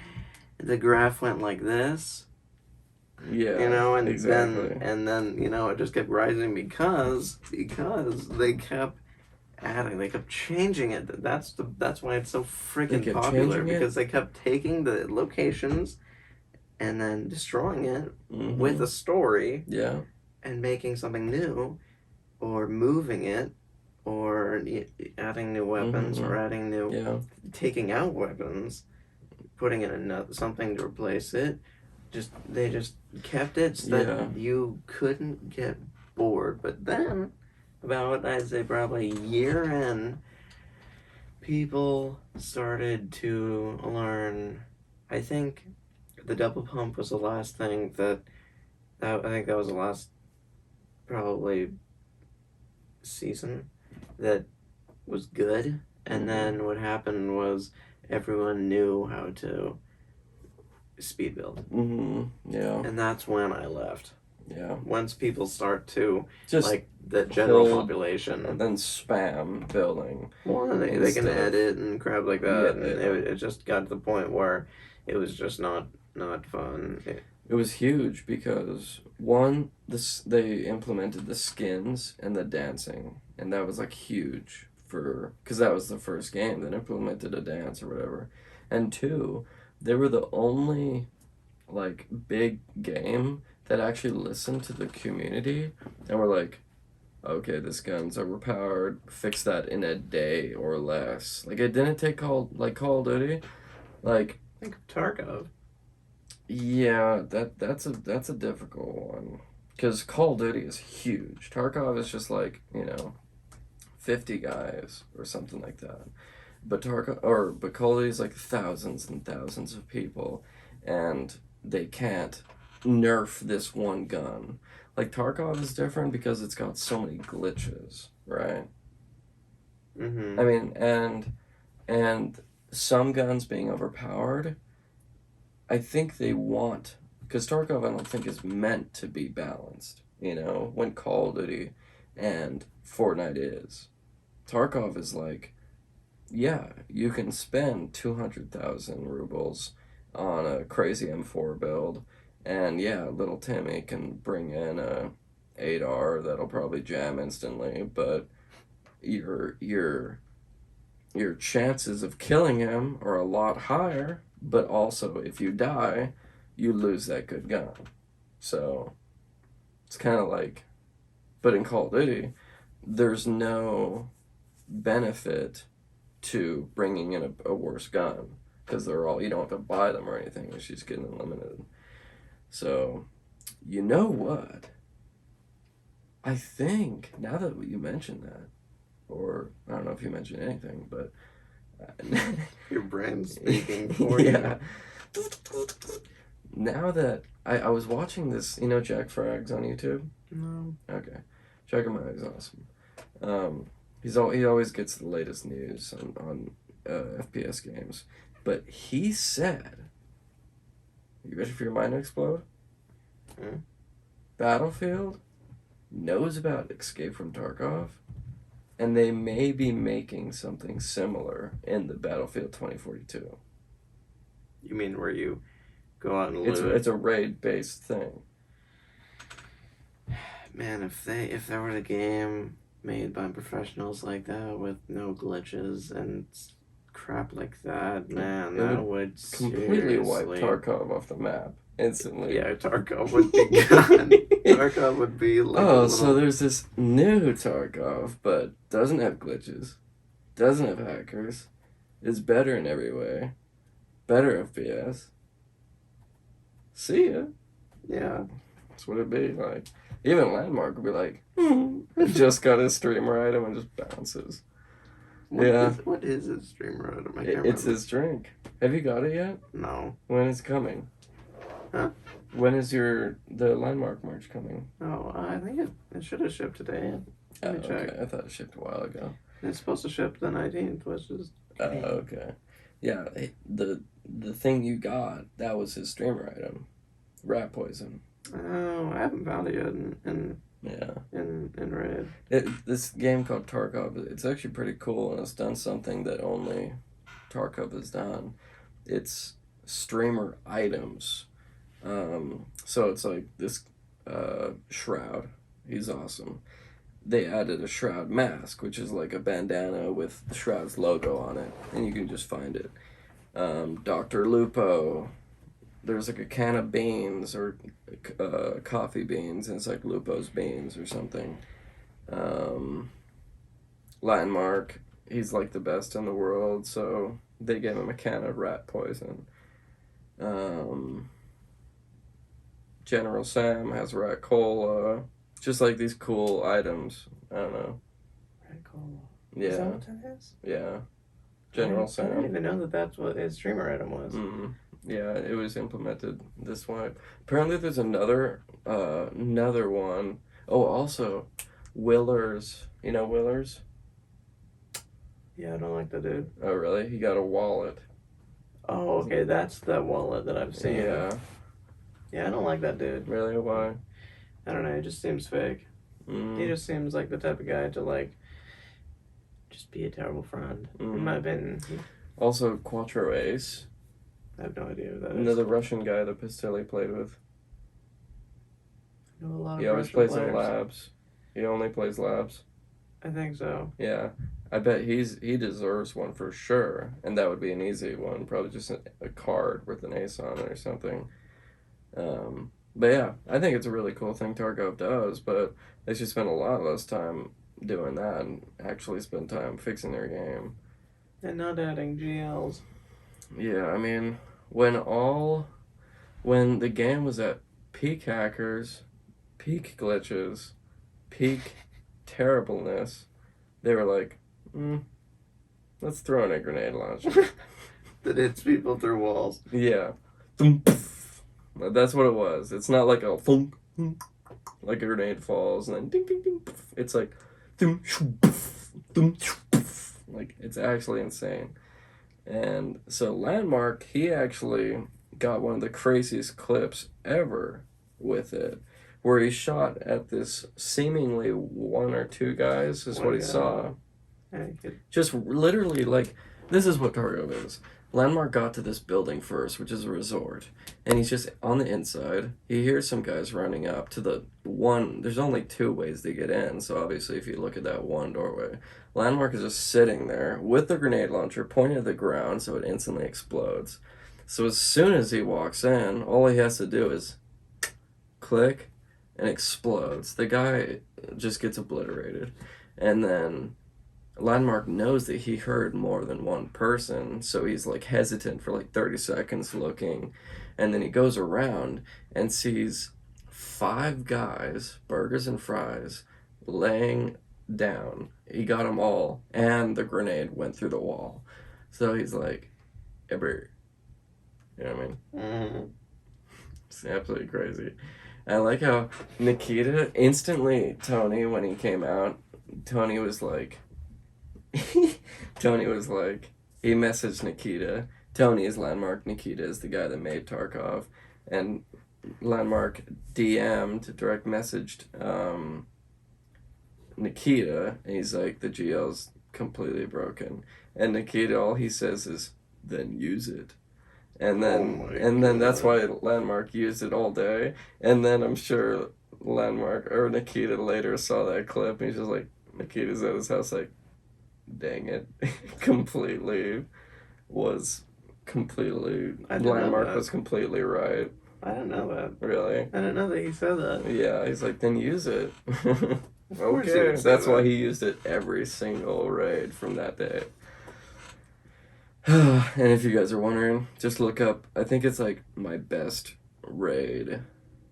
the graph went like this, you Yeah, know, exactly. and then you know it just kept rising because they kept adding, they kept changing it. That's why it's so They freaking kept popular, changing it. because they kept taking the locations and then destroying it with Mm-hmm. a story Yeah. and making something new, or moving it, or adding new weapons, Mm-hmm. or adding new, Yeah. taking out weapons, putting in another something to replace it. Just they just kept it so that Yeah. you couldn't get bored. But then, about, I'd say probably a year in, people started to learn. I think the double pump was the last thing that I think that was the last probably season that was good, and Mm-hmm. then what happened was everyone knew how to speed build, Mm-hmm. Yeah. and that's when I left. Yeah. Once people start to Just like the general hold and population, then spam building well, they can instead of edit and crap like yeah, that, and yeah. it just got to the point where it was just not fun. It was huge because one, this they implemented the skins and the dancing, and that was like huge for because that was the first game that implemented a dance or whatever. And two, they were the only like big game that actually listened to the community and were like, okay, this gun's overpowered. Fix that in a day or less. Like it didn't take Call of Duty. Like Think of Tarkov. yeah, that's a difficult one because Call of Duty is huge. Tarkov is just like 50 guys or something like that. But Call of Duty is like thousands and thousands of people, and they can't nerf this one gun. Like Tarkov is different because it's got so many glitches, right? I Mm-hmm. mean, and some guns being overpowered, I think they want because Tarkov I don't think is meant to be balanced. When Call of Duty and Fortnite is. Tarkov is like, yeah, you can spend 200,000 rubles on a crazy M4 build, and yeah, little Timmy can bring in a 8R that'll probably jam instantly, but your chances of killing him are a lot higher, but also if you die, you lose that good gun. So it's kind of like, but in Call of Duty, there's no benefit to bringing in a worse gun because they're all you don't have to buy them or anything. It's just getting unlimited. So you know what? I think now that you mentioned that, or I don't know if you mentioned anything, but Your brain's speaking for you. yeah. Now that I was watching this, Jack Frags on YouTube. No. Okay, check him out. He's awesome. He always gets the latest news on FPS games. But he said, "You ready for your mind to explode?" Hmm? Battlefield knows about Escape from Tarkov, and they may be making something similar in the Battlefield 2042. You mean where you go out and It's loot? a raid based thing. Man, if there was a game made by professionals like that with no glitches and crap like that, man, It that would would completely wipe seriously. Tarkov off the map instantly. Yeah, Tarkov would be gone. Tarkov would be like a Oh, so little. there's this new Tarkov, but doesn't have glitches, doesn't have hackers, is better in every way, better FPS. See ya. Yeah. That's what it'd be like. Even Landmark would be like, it just got his streamer item and just bounces. Yeah, What is his streamer item? I can't it's remember. his drink. Have you got it yet? No. When is it coming? Huh? When is the Landmark merch coming? Oh, I think it should have shipped today. Oh, Let me check. okay. I thought it shipped a while ago. It's supposed to ship the 19th, which is Oh, today. okay. Yeah, the thing you got, that was his streamer item. Rat poison. Oh, I haven't found it yet Yeah. in Red. This game called Tarkov, it's actually pretty cool and it's done something that only Tarkov has done. It's streamer items. So it's like this Shroud. He's awesome. They added a Shroud mask, which is like a bandana with the Shroud's logo on it, and you can just find it. Dr. Lupo. There's like a can of beans or coffee beans, and it's like Lupo's beans or something. Um, Landmark, he's like the best in the world, so they gave him a can of rat poison. Um, General Sam has rat cola. Just like these cool items. I don't know. Red Cola. Is that Yeah, what that is? yeah. General I didn't Sam. even know that that's what his streamer item was. Mm. Yeah, it was implemented this way. Apparently, there's another one. Oh, also, Willers. You know Willers? Yeah, I don't like that dude. Oh, really? He got a wallet. Oh, okay, that's the wallet that I've seen. Yeah. Yeah, I don't like that dude. Really? Why? I don't know. He just seems fake. He Mm, just seems like the type of guy to like just be a terrible friend. In my mm. opinion, Also, Quattro Ace. I have no idea who that is. Another Russian guy that Pistelli played with. I know a lot He of always Russian plays in players. labs. He only plays labs. I think so. Yeah. I bet he deserves one for sure. And that would be an easy one. Probably just a card with an ace on it or something. But yeah, I think it's a really cool thing Tarkov does, but they should spend a lot less time doing that and actually spend time fixing their game. And not adding GLs. Yeah, I mean, when all when the game was at peak hackers, peak glitches, peak terribleness, they were like, let's throw in a grenade launcher. That hits people through walls. Yeah. Thump, pff. That's what it was. It's not like a thunk, thunk, like a grenade falls and then ding ding ding. Pff. It's like thum, shoo, pff, thum, shoo, pff. Like it's actually insane. And so Landmark, he actually got one of the craziest clips ever with it, where he shot at this seemingly one or two guys, is what he saw. Just literally, like, this is what Targo is. Landmark got to this building first, which is a resort, and he's just on the inside. He hears some guys running up to the one. There's only two ways to get in, so obviously, if you look at that one doorway, Landmark is just sitting there with the grenade launcher pointed at the ground so it instantly explodes. So as soon as he walks in, all he has to do is click and explodes. The guy just gets obliterated. And then Landmark knows that he heard more than one person, so he's like hesitant for like 30 seconds looking. And then he goes around and sees five guys, burgers and fries, laying down. He got them all, and the grenade went through the wall. So he's like, ever, you know what I mean? Mm. It's absolutely crazy. I like how Nikita instantly, Tony, when he came out, Tony was like, Tony was like, he messaged Nikita. Tony is Landmark. Nikita is the guy that made Tarkov. And Landmark DM'd, direct messaged Nikita. And he's like, the GL's completely broken. And Nikita, all he says is, then use it. And Oh then, my and then that's god. why Landmark used it all day. And then I'm sure Landmark or Nikita later saw that clip and he's just like, Nikita's at his house like, dang it, completely was completely I didn't know Landmark that. was completely right. I didn't know that. Really? I didn't know that he said that. Yeah, he's like, then use it. Of course he Okay, would say that's why that. he used it every single raid from that day. And if you guys are wondering, just look up. I think it's like my best raid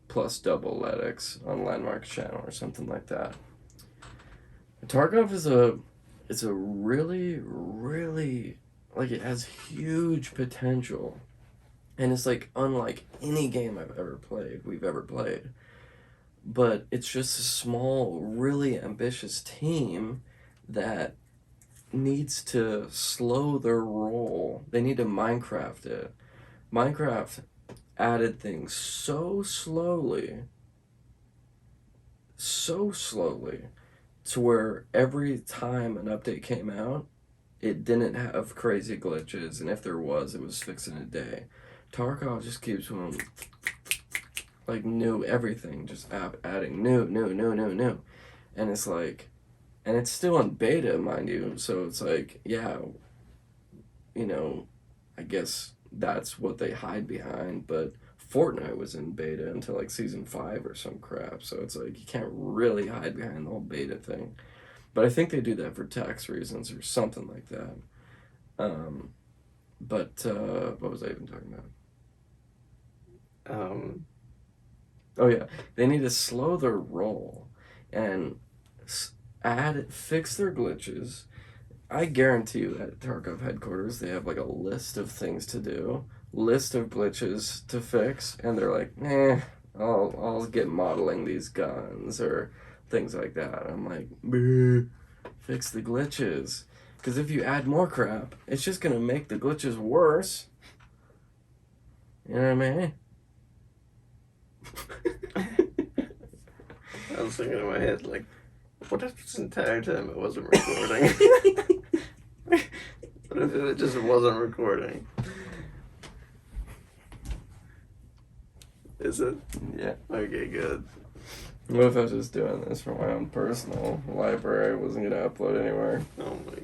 plus double Letix on Landmark's channel or something like that. Tarkov is it's a really, really, like, it has huge potential. And it's like unlike any game we've ever played. But it's just a small, really ambitious team that needs to slow their roll. They need to Minecraft it. Minecraft added things so slowly, to where every time an update came out, it didn't have crazy glitches, and if there was, it was fixed in a day. Tarkov just keeps on like new everything, just adding new, and it's like, and it's still in beta, mind you. So it's like, yeah, you know, I guess that's what they hide behind. But Fortnite was in beta until like season 5 or some crap. So it's like you can't really hide behind the whole beta thing. But I think they do that for tax reasons or something like that. Um, but what was I even talking about? Um, Oh yeah, they need to slow their roll and fix their glitches. I guarantee you at Tarkov headquarters they have like a list of things to do, list of glitches to fix, and they're like, eh. I'll get modeling these guns or things like that. I'm like, "Bleh, fix the glitches. Because if you add more crap, it's just going to make the glitches worse. You know what I mean? I was thinking in my head, like, what if this entire time it wasn't recording? What if it just wasn't recording? Is it? Yeah. Okay, good. What if I was just doing this for my own personal library? I wasn't going to upload anywhere. Oh my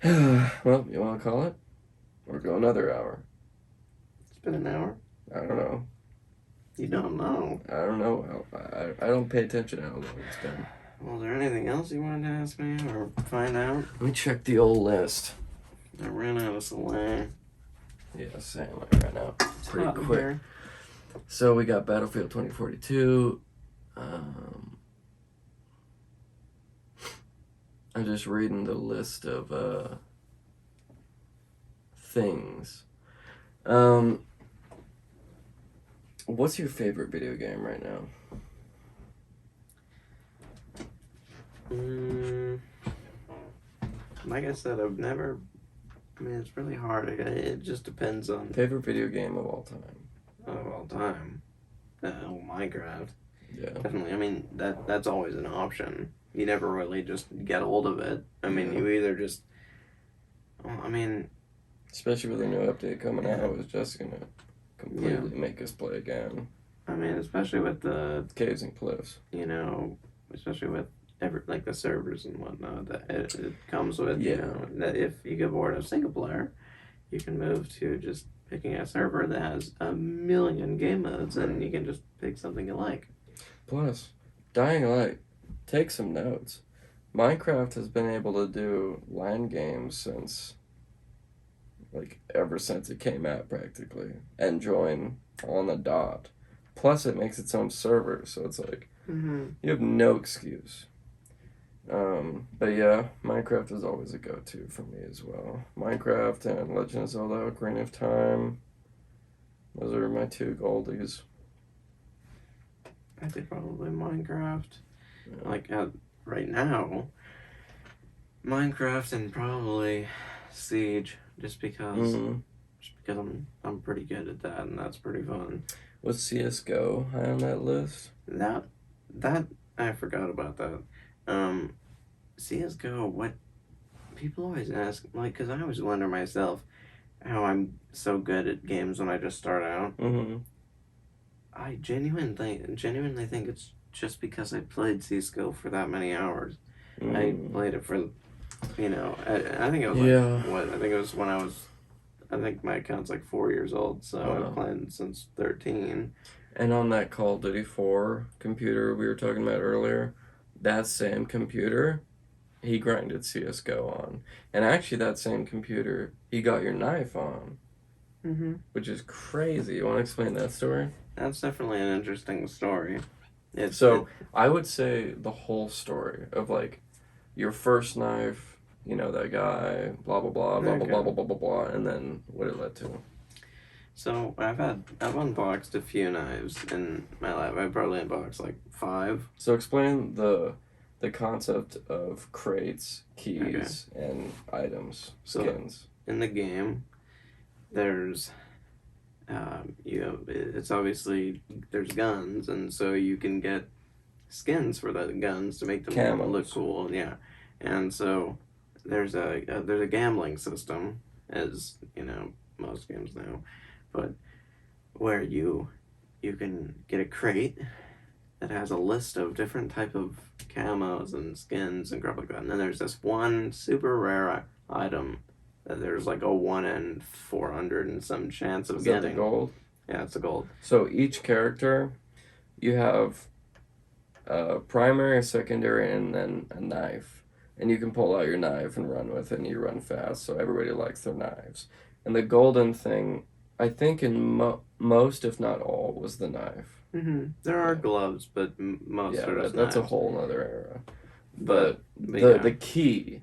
god. Well, you want to call it? Or go another hour? It's been an hour? I don't know. You don't know. I don't know. I don't pay attention how long it's been. Well, is there anything else you wanted to ask me or find out? Let me check the old list. I ran out of saline. Yeah, same. I ran out pretty quick. So we got Battlefield 2042. I'm just reading the list of things. What's your favorite video game right now? Like I said, I've never. I mean, it's really hard. It just depends on. Favorite video game of all time? Of all time. Minecraft. Yeah. Definitely. I mean, that's always an option. You never really just get hold of it. I mean, you either just. Well, I mean. Especially with a new update coming out, it's just gonna completely make us play again. I mean, especially with the Caves and Cliffs. You know, especially with like the servers and whatnot that it comes with. Yeah. You know, that if you get bored of single player, you can move to just picking a server that has a million game modes, and you can just pick something you like. Plus, Dying Light, take some notes. Minecraft has been able to do LAN games since, like, ever since it came out practically, and join on the dot. Plus, it makes its own server, so it's like, you have no excuse. But yeah, Minecraft is always a go-to for me as well. Minecraft and Legend of Zelda: Ocarina of Time. Those are my two goldies. I think probably Minecraft. Yeah. Like right now, Minecraft and probably Siege, just because I'm pretty good at that, and that's pretty fun. Was CS:GO high on that list? That I forgot about that. CS:GO, what people always ask, like, because I always wonder myself how I'm so good at games when I just start out. I genuinely think it's just because I played CS:GO for that many hours. I played it for, I think it was I think it was when I think my account's like 4 years old, so I've played since 13. And on that Call of Duty 4 computer we were talking about earlier, that same computer, he grinded CS:GO on. And actually that same computer, he got your knife on. Which is crazy. You want to explain that story? That's definitely an interesting story. I would say the whole story of, like, your first knife, that guy, blah, blah, blah, blah, blah, blah, blah, blah, blah, blah, and then what it led to. So I've unboxed a few knives in my life. I've probably unboxed like 5. So explain the concept of crates, keys, and items, skins. So in the game, there's it's obviously there's guns, and so you can get skins for the guns to make them look cool. Yeah, and so there's a gambling system, as most games now, but where you can get a crate that has a list of different type of camos and skins and crap like that, and then there's this one super rare item that there's like a 1 in 400 and some chance of getting. Is that the gold? Yeah, it's a gold. So each character, you have a primary, a secondary, and then a knife. And you can pull out your knife and run with it, and you run fast, so everybody likes their knives. And the golden thing, I think in most, if not all, was the knife. There are gloves, but most are just that's knives. a whole other era. But the key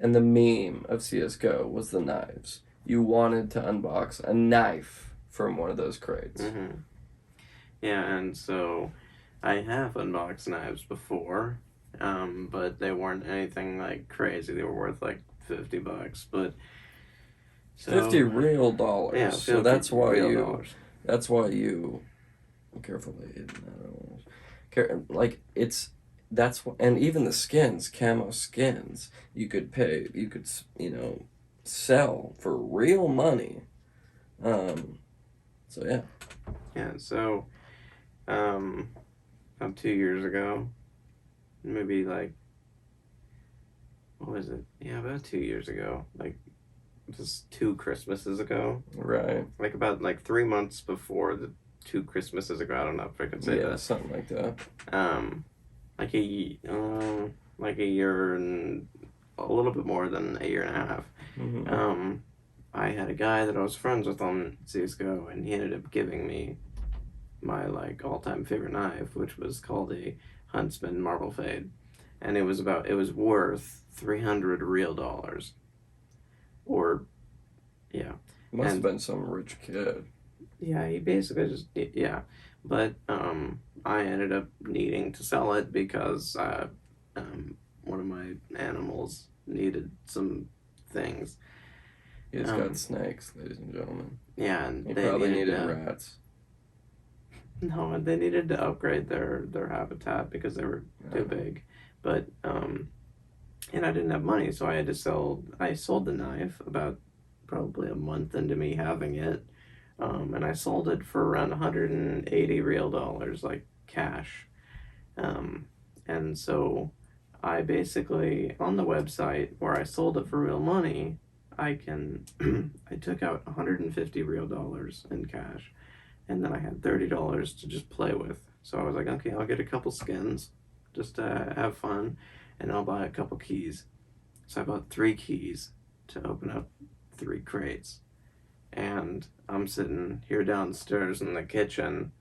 and the meme of CS:GO was the knives. You wanted to unbox a knife from one of those crates. Yeah, and so I have unboxed knives before, but they weren't anything like crazy. They were worth like $50, but 50 so real dollars. yeah, So 50 that's why real you, dollars. that's why you, carefully, I don't know, like it's, and even the skins, camo skins, you could pay, you could, sell for real money. Um, so yeah. Yeah, so um, about 2 years ago, maybe like what was it? Yeah, about 2 years ago, like just two Christmases ago, Right. like about like 3 months before the two Christmases ago. I don't know if I can say Yeah, that. something like that. Um, like a year and a little bit more than a year and a half. Hmm. Um, I had a guy that I was friends with on CS:GO, and he ended up giving me my like all-time favorite knife, which was called a Huntsman Marble Fade, and it was worth 300 real dollars, or yeah, Must have and been some rich kid. yeah, he basically just yeah, but I ended up needing to sell it because one of my animals needed some things. He's got Um, snakes, ladies and gentlemen. yeah, and He they probably needed needed rats. no, they needed to upgrade their habitat because they were too Uh, big, but and I didn't have money, so I had to sell. I sold the knife about probably a month into me having it, and I sold it for around 180 real dollars, like cash. Um, and so I basically on the website where I sold it for real money, I can I took out 150 real dollars in cash, and then I had $30 to just play with. So I was like, okay, I'll get a couple skins just to have fun, and I'll buy a couple keys. So I bought three keys to open up three crates. And I'm sitting here downstairs in the kitchen,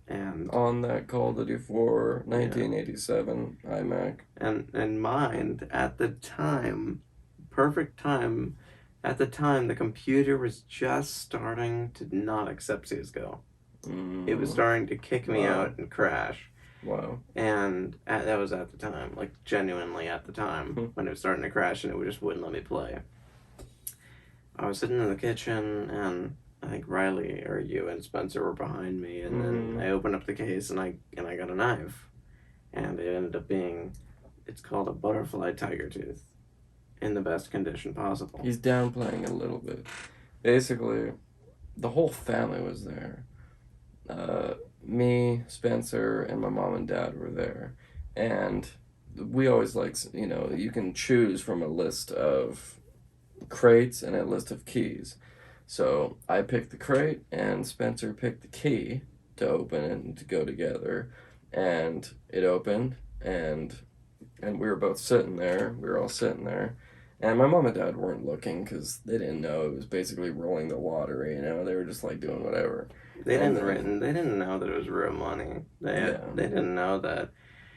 and on that Call of Duty 4 yeah, 1987 iMac. and mind at the time, perfect time. At the time, the computer was just starting to not accept CS:GO. It was Mm, starting to kick me wow. out and crash. Wow. That was at the time, like genuinely at the time when it was starting to crash, and it just wouldn't let me play. I was sitting in the kitchen, and I think Riley or you and Spencer were behind me, and then Mm, I opened up the case, and I got a knife, and it ended up being, it's called a butterfly tiger tooth, in the best condition possible. he's downplaying a little bit. Basically, the whole family was there. Uh, Me, Spencer, and my mom and dad were there. And we always like, you can choose from a list of crates and a list of keys. So I picked the crate, and Spencer picked the key to open it and to go together. And it opened, and we were both sitting there. We were all sitting there. And my mom and dad weren't looking because they didn't know it was basically rolling the lottery. They were just like doing whatever. And then, They didn't know that it was real money. yeah, They didn't know that.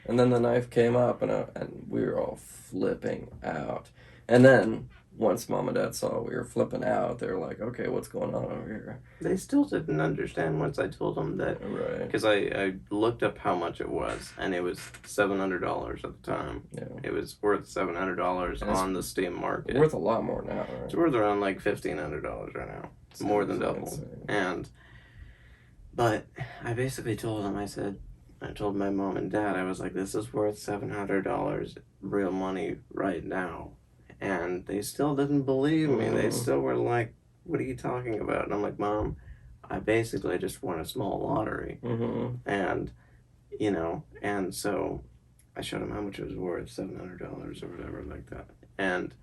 and then the knife came up, and we were all flipping out. And then once mom and dad saw we were flipping out, they were like, "Okay, what's going on over here?" They still didn't understand once I told them that, Right? because I looked up how much it was, and it was $700 at the time. Yeah, It was worth $700 and it's on the Steam market. worth a lot more now, It's right? worth around like $1,500 right now, more than Seriously double. insane. And but I basically told them, I told my mom and dad, I was like, this is worth $700 real money right now, and they still didn't believe me. They Mm-hmm. still were like, what are you talking about? And I'm like, Mom, I basically just won a small lottery, Mm-hmm. and and so I showed him how much it was worth, $700 or whatever like that, and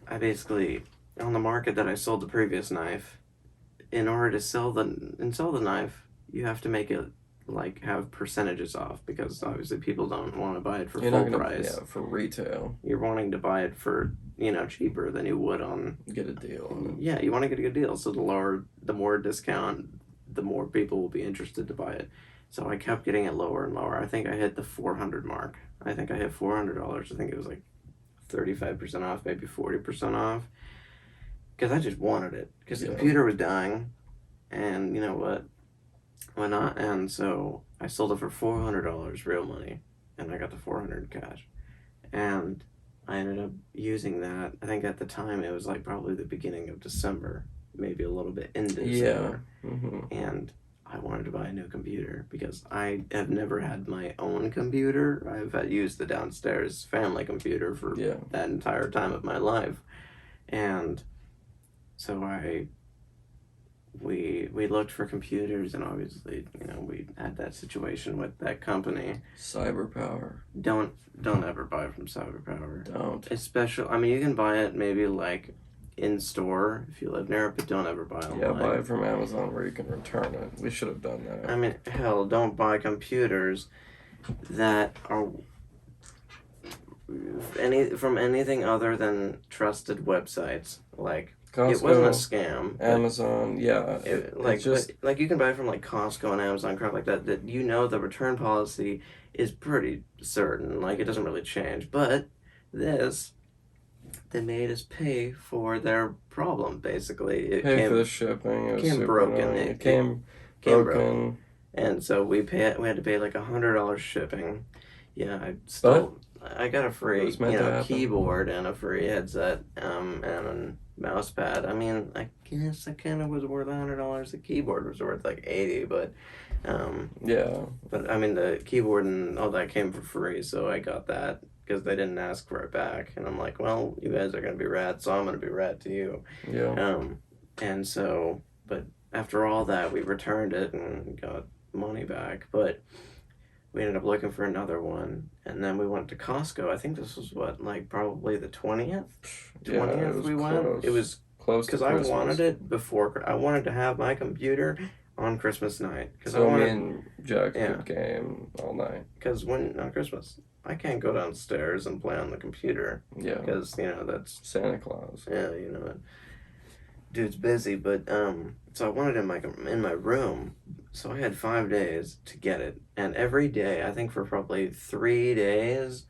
I basically, on the market that I sold the previous knife, in order to sell the knife, you have to make it like have percentages off, because obviously people don't want to buy it for You're not full gonna, price. yeah, for retail, You're wanting to buy it for cheaper than you would on. get a deal on Yeah, you want to get a good deal, so the more discount, the more people will be interested to buy it. So I kept getting it lower and lower. I think I hit the 400 mark. I think I hit $400. I think it was like 35% off, maybe 40% off, because I just wanted it, because it. the Yeah. computer was dying, and you know what? Why not? And so I sold it for $400 real money, and I got the 400 cash. And I ended up using that. I think at the time it was like probably the beginning of December, maybe a little bit into Yeah. December, Mm-hmm. and I wanted to buy a new computer because I have never had my own computer. I've had used the downstairs family computer for Yeah. that entire time of my life, and so we looked for computers, and obviously, we had that situation with that company. Cyber power. Don't ever buy from CyberPower. Don't. Especially, I mean, you can buy it maybe like in store if you live near it, but don't ever buy Yeah, online. buy it from Amazon where you can return it. We should have done that. I mean, hell, don't buy computers that are from anything other than trusted websites. Like, it wasn't a Costco, scam. Amazon, yeah. Like, It's just like you can buy from like Costco and Amazon, crap like that. That the return policy is pretty certain. Like, it doesn't really change. But this, they made us pay for their problem. Basically, pay for the shipping. It was came super broken. annoying. It It came came broken, broken. and so we had to pay like $100 shipping. Yeah, But I got a it free was meant to happen. keyboard and a free headset and a mouse pad. I mean, I guess that kind of was worth $100. The keyboard was worth like 80, but Yeah. but I mean the keyboard and all that came for free, so I got that because they didn't ask for it back, and I'm like, well, you guys are gonna be rad, so I'm gonna be rad to you. Yeah. And so, but after all that, we returned it and got money back, but we ended up looking for another one, and then we went to Costco. I think this was what, like probably the 20th? Yeah, it 20th was we close. went. It was Close to because I Christmas. wanted it before. I wanted to have my computer on Christmas night because So I wanted. me and Jack Yeah. could game all night. Because when on Christmas, I can't go downstairs and play on the computer Yeah. because that's Santa Claus. yeah, dude's busy. But so I wanted it in my room. So I had 5 days to get it, and every day, I think for probably 3 days,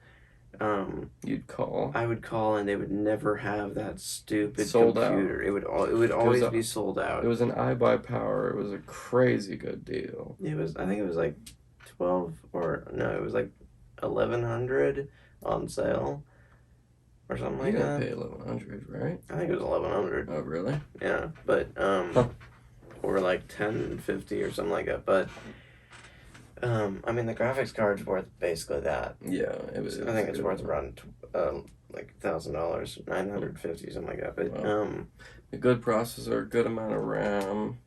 You'd call. I would call and they would never have that stupid Sold out. computer. It would always be sold out. It was an iBuyPower. It was a crazy good deal. I think it was like 12 or no, it was like 1,100 on sale or something You like didn't that. pay 1,100, right? I think it was 1,100. Oh, really? Yeah, but or like 1050 or something like that. But I mean, the graphics card's worth basically that. Yeah, it was. I think it's worth around like $1,000, 950, something like that. But Wow. A good processor, good amount of RAM,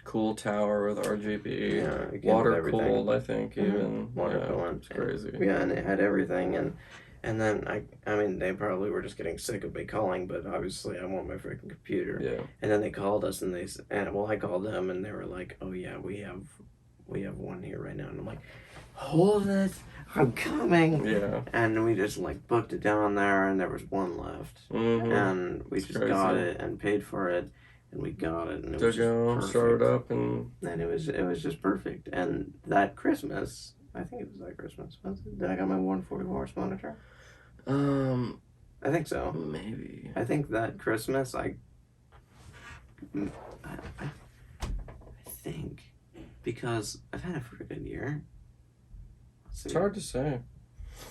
cool tower with RGB, yeah, it came with water everything. cooled. I think Mhm. even Water yeah, coolant. it's crazy. Yeah, and it had everything, and then I mean, they probably were just getting sick of me calling, but obviously I want my freaking computer. Yeah. And then they called us, and I called them, and they were like, "Oh yeah, we have one here right now," and I'm like, "Hold it, I'm coming." Yeah. And we just like booked it down there, and there was one left, Mm-hmm. and we It's just crazy. got it and paid for it, and we got it, and it was just perfect. Started up, and It was just perfect. And that Christmas, I think it was that Christmas. Did I got my 140 horse monitor? I think so. maybe. I think that Christmas, I think, because I've had it for a good year. It's hard to say.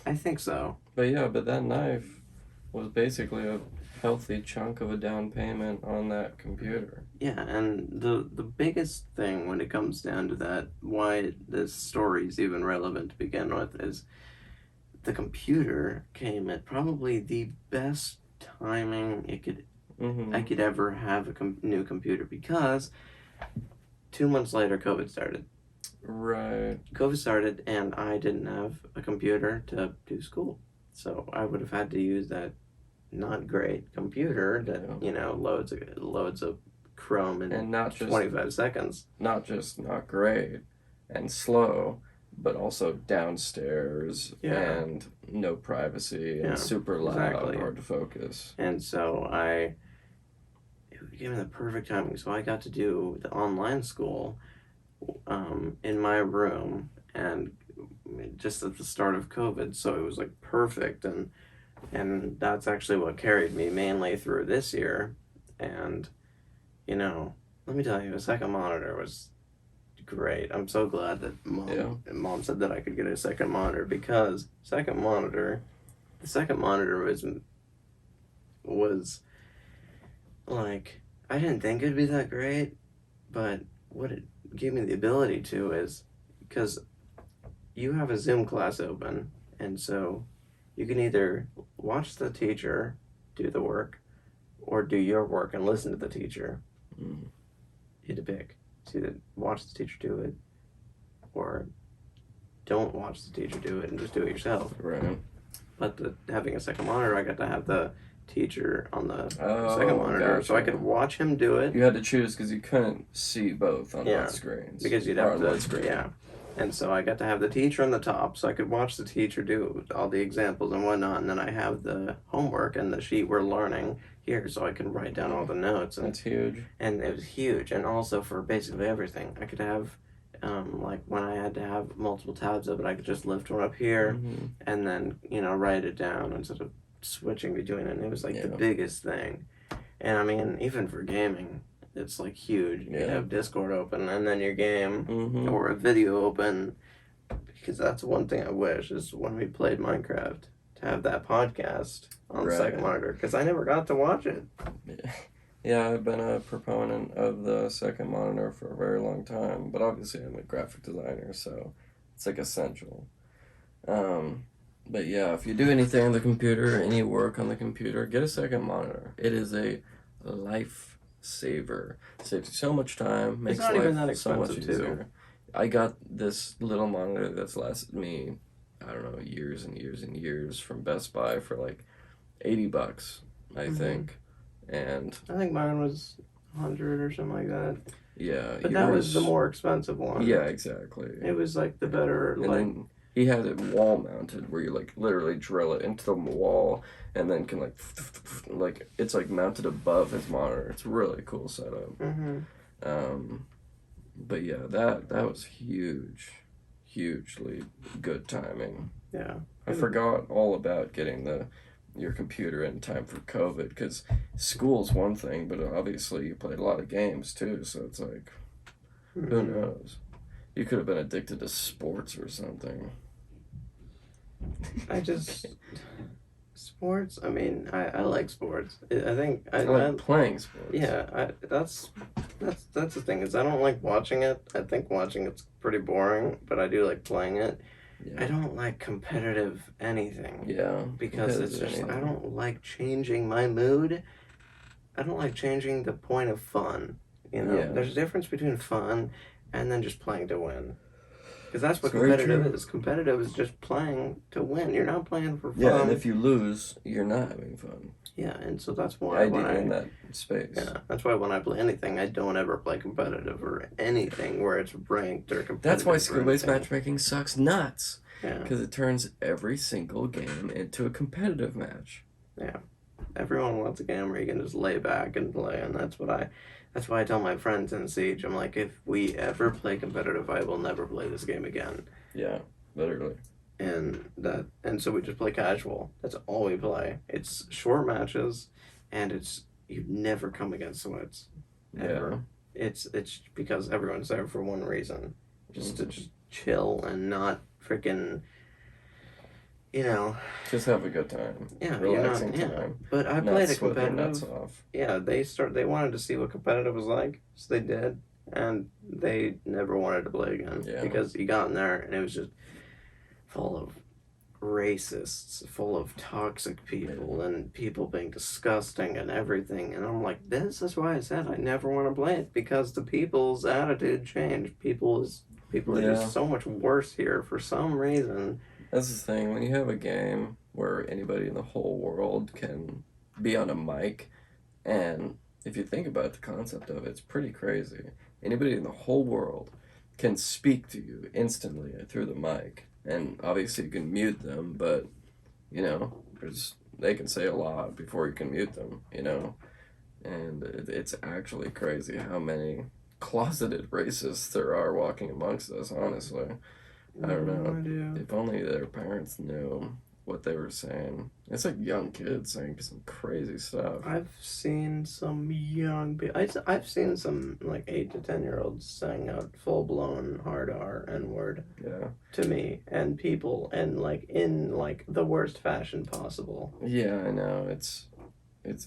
I think so. But yeah, but that knife was basically a healthy chunk of a down payment on that computer. Yeah, and the biggest thing when it comes down to that, why this story is even relevant to begin with, is the computer came at probably the best timing Mm-hmm. I could ever have a new computer, because 2 months later COVID started. Right. COVID started, and I didn't have a computer to do school, so I would have had to use that not great computer that loads of Chrome in And not just 25 seconds. not great and slow, but also downstairs Yeah. and no privacy and Yeah, super loud, exactly. hard to focus. And so it gave me the perfect timing. So I got to do the online school in my room, and just at the start of COVID, so it was like perfect, and that's actually what carried me mainly through this year. And let me tell you, a second monitor was great. I'm so glad that Yeah. mom said that I could get a second monitor, because the second monitor was like, I didn't think it'd be that great, but what it gave me the ability to is, because you have a Zoom class open, and so you can either watch the teacher do the work or do your work and listen to the teacher. Mm. You had to pick. It's either watch the teacher do it or don't watch the teacher do it and just do it yourself. Right. But having a second monitor, I got to have the teacher on the second Oh, monitor, so I gotcha. could watch him do it. You had to choose because you couldn't see both on Yeah, both screens. because you'd Or have on one to, screen. yeah. And so I got to have the teacher on the top, so I could watch the teacher do all the examples and whatnot, and then I have the homework and the sheet we're learning here, so I can write down all the notes. That's huge. And it was huge. And also for basically everything, I could have, like when I had to have multiple tabs of it, I could just lift one up here Mm-hmm. and then write it down instead of switching between it. And it was like the biggest thing. And I mean, even for gaming, it's like huge. You could have Discord open and then your game, Mm-hmm. or a video open, because that's one thing I wish is when we played Minecraft to have that podcast on the second monitor, because I never got to watch it. Yeah, I've been a proponent of the second monitor for a very long time, but obviously I'm a graphic designer, so it's like essential. But yeah, if you do anything on the computer, any work on the computer, get a second monitor. It is a lifesaver. Saves you so much time, makes not life even that so much expensive, too. easier. I got this little monitor that's lasted me, I don't know, years and years and years from Best Buy for like $80, I think. And I think mine was 100 or something like that. yeah, But that was the more expensive one. Yeah, exactly. It was like the better, And then he had it wall mounted, where you like literally drill it into the wall, and then can like it's like mounted above his monitor. It's a really cool setup. But yeah, that was huge, hugely good timing. Yeah. I forgot all about getting your computer in time for COVID, because school's one thing, but obviously you played a lot of games too, so it's like, who knows? You could have been addicted to sports or something. Sports, I mean, I like sports. I think I like playing sports. Yeah, that's the thing, is I don't like watching it. I think watching it's pretty boring, but I do like playing it. Yeah. I don't like competitive anything. Yeah. Because it's just, I don't like changing my mood. I don't like changing the point of fun. Yeah. There's a difference between fun and then just playing to win. Because that's what competitive is. Competitive is just playing to win. You're not playing for fun. Yeah, and if you lose, you're not having fun. Yeah, and so that's why in that space. Yeah, that's why when I play anything, I don't ever play competitive or anything where it's ranked or competitive. That's why skill-based matchmaking sucks nuts. Yeah. Because it turns every single game into a competitive match. Yeah. Everyone wants a game where you can just lay back and play, and that's why I tell my friends in Siege, I'm like, if we ever play competitive, I will never play this game again. Yeah, literally. And so we just play casual. That's all we play. It's short matches, and you never come against sweats. Ever. Yeah. It's because everyone's there for one reason. Just to just chill and not freaking, just have a good time. Yeah, relaxing time. But I played a competitive. Nuts off. Yeah, they wanted to see what competitive was like, so they did, and they never wanted to play again. Yeah. Because you got in there and it was just full of racists, full of toxic people, and people being disgusting and everything. And I'm like, this is why I said I never want to play it, because the people's attitude changed. People are just so much worse here for some reason. That's the thing. When you have a game where anybody in the whole world can be on a mic, and if you think about the concept of it, it's pretty crazy. Anybody in the whole world can speak to you instantly through the mic. And obviously you can mute them, but, they can say a lot before you can mute them, And it's actually crazy how many closeted racists there are walking amongst us, honestly. I don't know. No idea. If only their parents knew. what they were saying. It's like young kids saying some crazy stuff. I've seen some young people. I've seen some like 8 to 10 year olds saying out full blown hard R N word Yeah. to me and people, and like in like the worst fashion possible. Yeah, I know. It's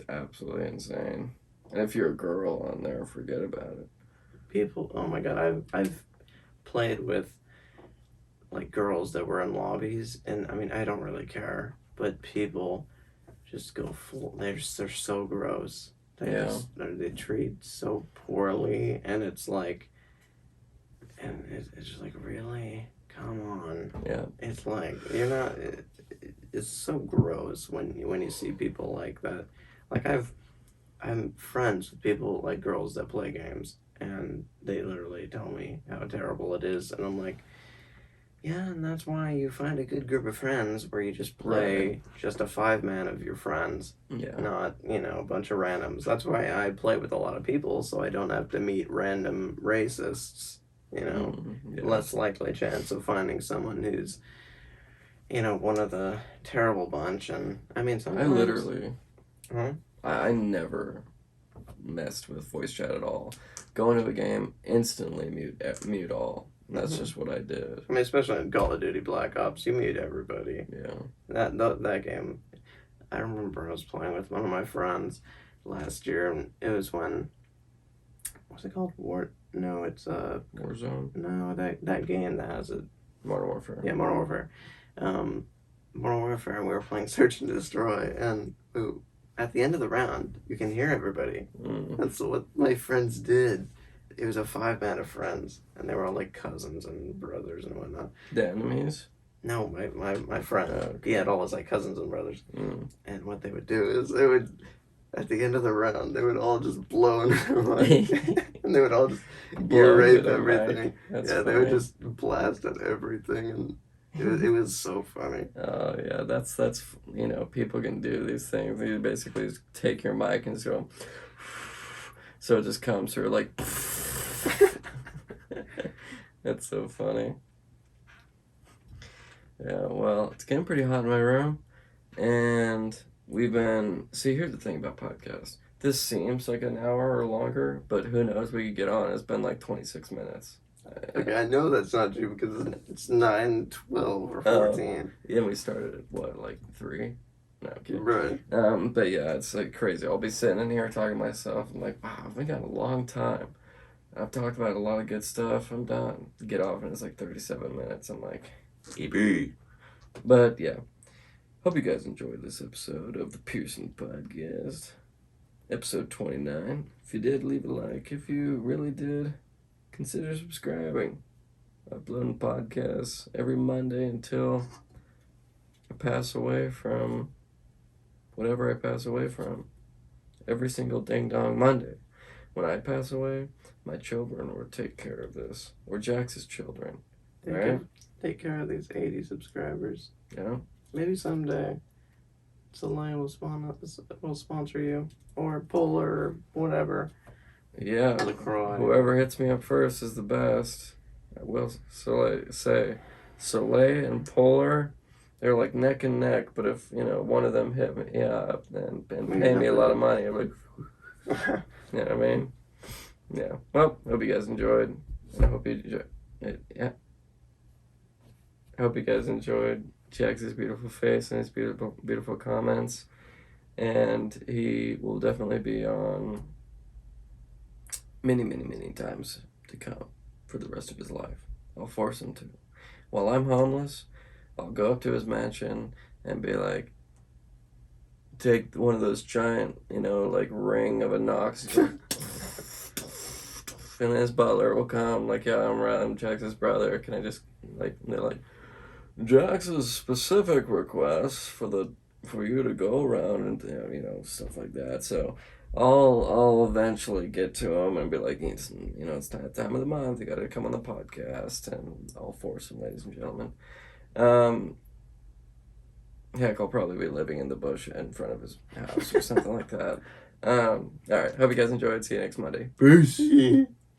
absolutely insane. And if you're a girl on there, forget about it. People, oh my god, I've played with like girls that were in lobbies, and I mean I don't really care, but people just go full. They're so gross. Yeah. They treat so poorly, and it's like, and it's just like, really, come on. Yeah. It's like you're not. It's so gross when you see people like that. Like I'm friends with people like girls that play games, and they literally tell me how terrible it is, and I'm like, yeah, and that's why you find a good group of friends where you just play just a 5 man of your friends, Yeah. not, a bunch of randoms. That's why I play with a lot of people, so I don't have to meet random racists, Yeah. less likely chance of finding someone who's, one of the terrible bunch. And I mean, I sometimes. literally, Huh? I never messed with voice chat at all. Go into a game, instantly mute all. That's just what I did. I mean, especially in Call of Duty Black Ops, you mute everybody. Yeah. That game, I remember I was playing with one of my friends last year, and it was when, what's it called? No, it's Warzone. no, that game that has it. Modern Warfare. Yeah, Modern Warfare. Modern Warfare, and we were playing Search and Destroy, and at the end of the round, you can hear everybody. That's what my friends did. It was a 5 man of friends, and they were all like cousins and brothers and whatnot. The enemies? No, my friend. Okay. He had all his like cousins and brothers. Mm. And what they would do is they would, at the end of the round, they would all just blow into the mic. And they would all just gear rape everything. That's yeah, funny. they would just blast at everything, and it was so funny. Oh yeah, that's people can do these things. You basically just take your mic and just go, so it just comes through like. That's so funny. Yeah, well, it's getting pretty hot in my room, and we've been. See, here's the thing about podcasts. This seems like an hour or longer, but who knows? We could get on. It's been like 26 minutes. Okay, I know that's not true because it's 9, 12, or 14. Yeah, we started at what, like 3? No, I'm kidding. Right. But yeah, it's like crazy. I'll be sitting in here talking to myself. I'm like, wow, we got a long time. I've talked about a lot of good stuff. I'm done. Get off, and it's like 37 minutes. I'm like, EB. But yeah, hope you guys enjoyed this episode of the Pearson Podcast, episode 29. If you did, leave a like. If you really did, consider subscribing. Uploading podcasts every Monday until I pass away from whatever I pass away from. Every single ding dong Monday. When I pass away, my children will take care of this. Or Jax's children. Right? Take care of these 80 subscribers. Yeah. Maybe someday Soleil will sponsor you. Or Polar, or whatever. Yeah. Whoever hits me up first is the best. I will say. Soleil and Polar, they're like neck and neck, but if, one of them hit me up and pay me a lot of money, I'm like, you know what I mean? Yeah. Well, hope you guys enjoyed. And I hope you enjoyed it. Yeah. I hope you guys enjoyed Jax's beautiful face and his beautiful, beautiful comments. And he will definitely be on many, many, many times to come for the rest of his life. I'll force him to. While I'm homeless, I'll go up to his mansion and be like, take one of those giant, like ring of a Knox. And his butler will come, like, yeah, I'm Jax's brother. Can I just, like, they're like, Jax's specific request for you to go around and, stuff like that. So I'll eventually get to him and be like, it's time of the month. You got to come on the podcast, and I'll force him, ladies and gentlemen. Heck, I'll probably be living in the bush in front of his house or something like that. All right. Hope you guys enjoyed. See you next Monday. Peace.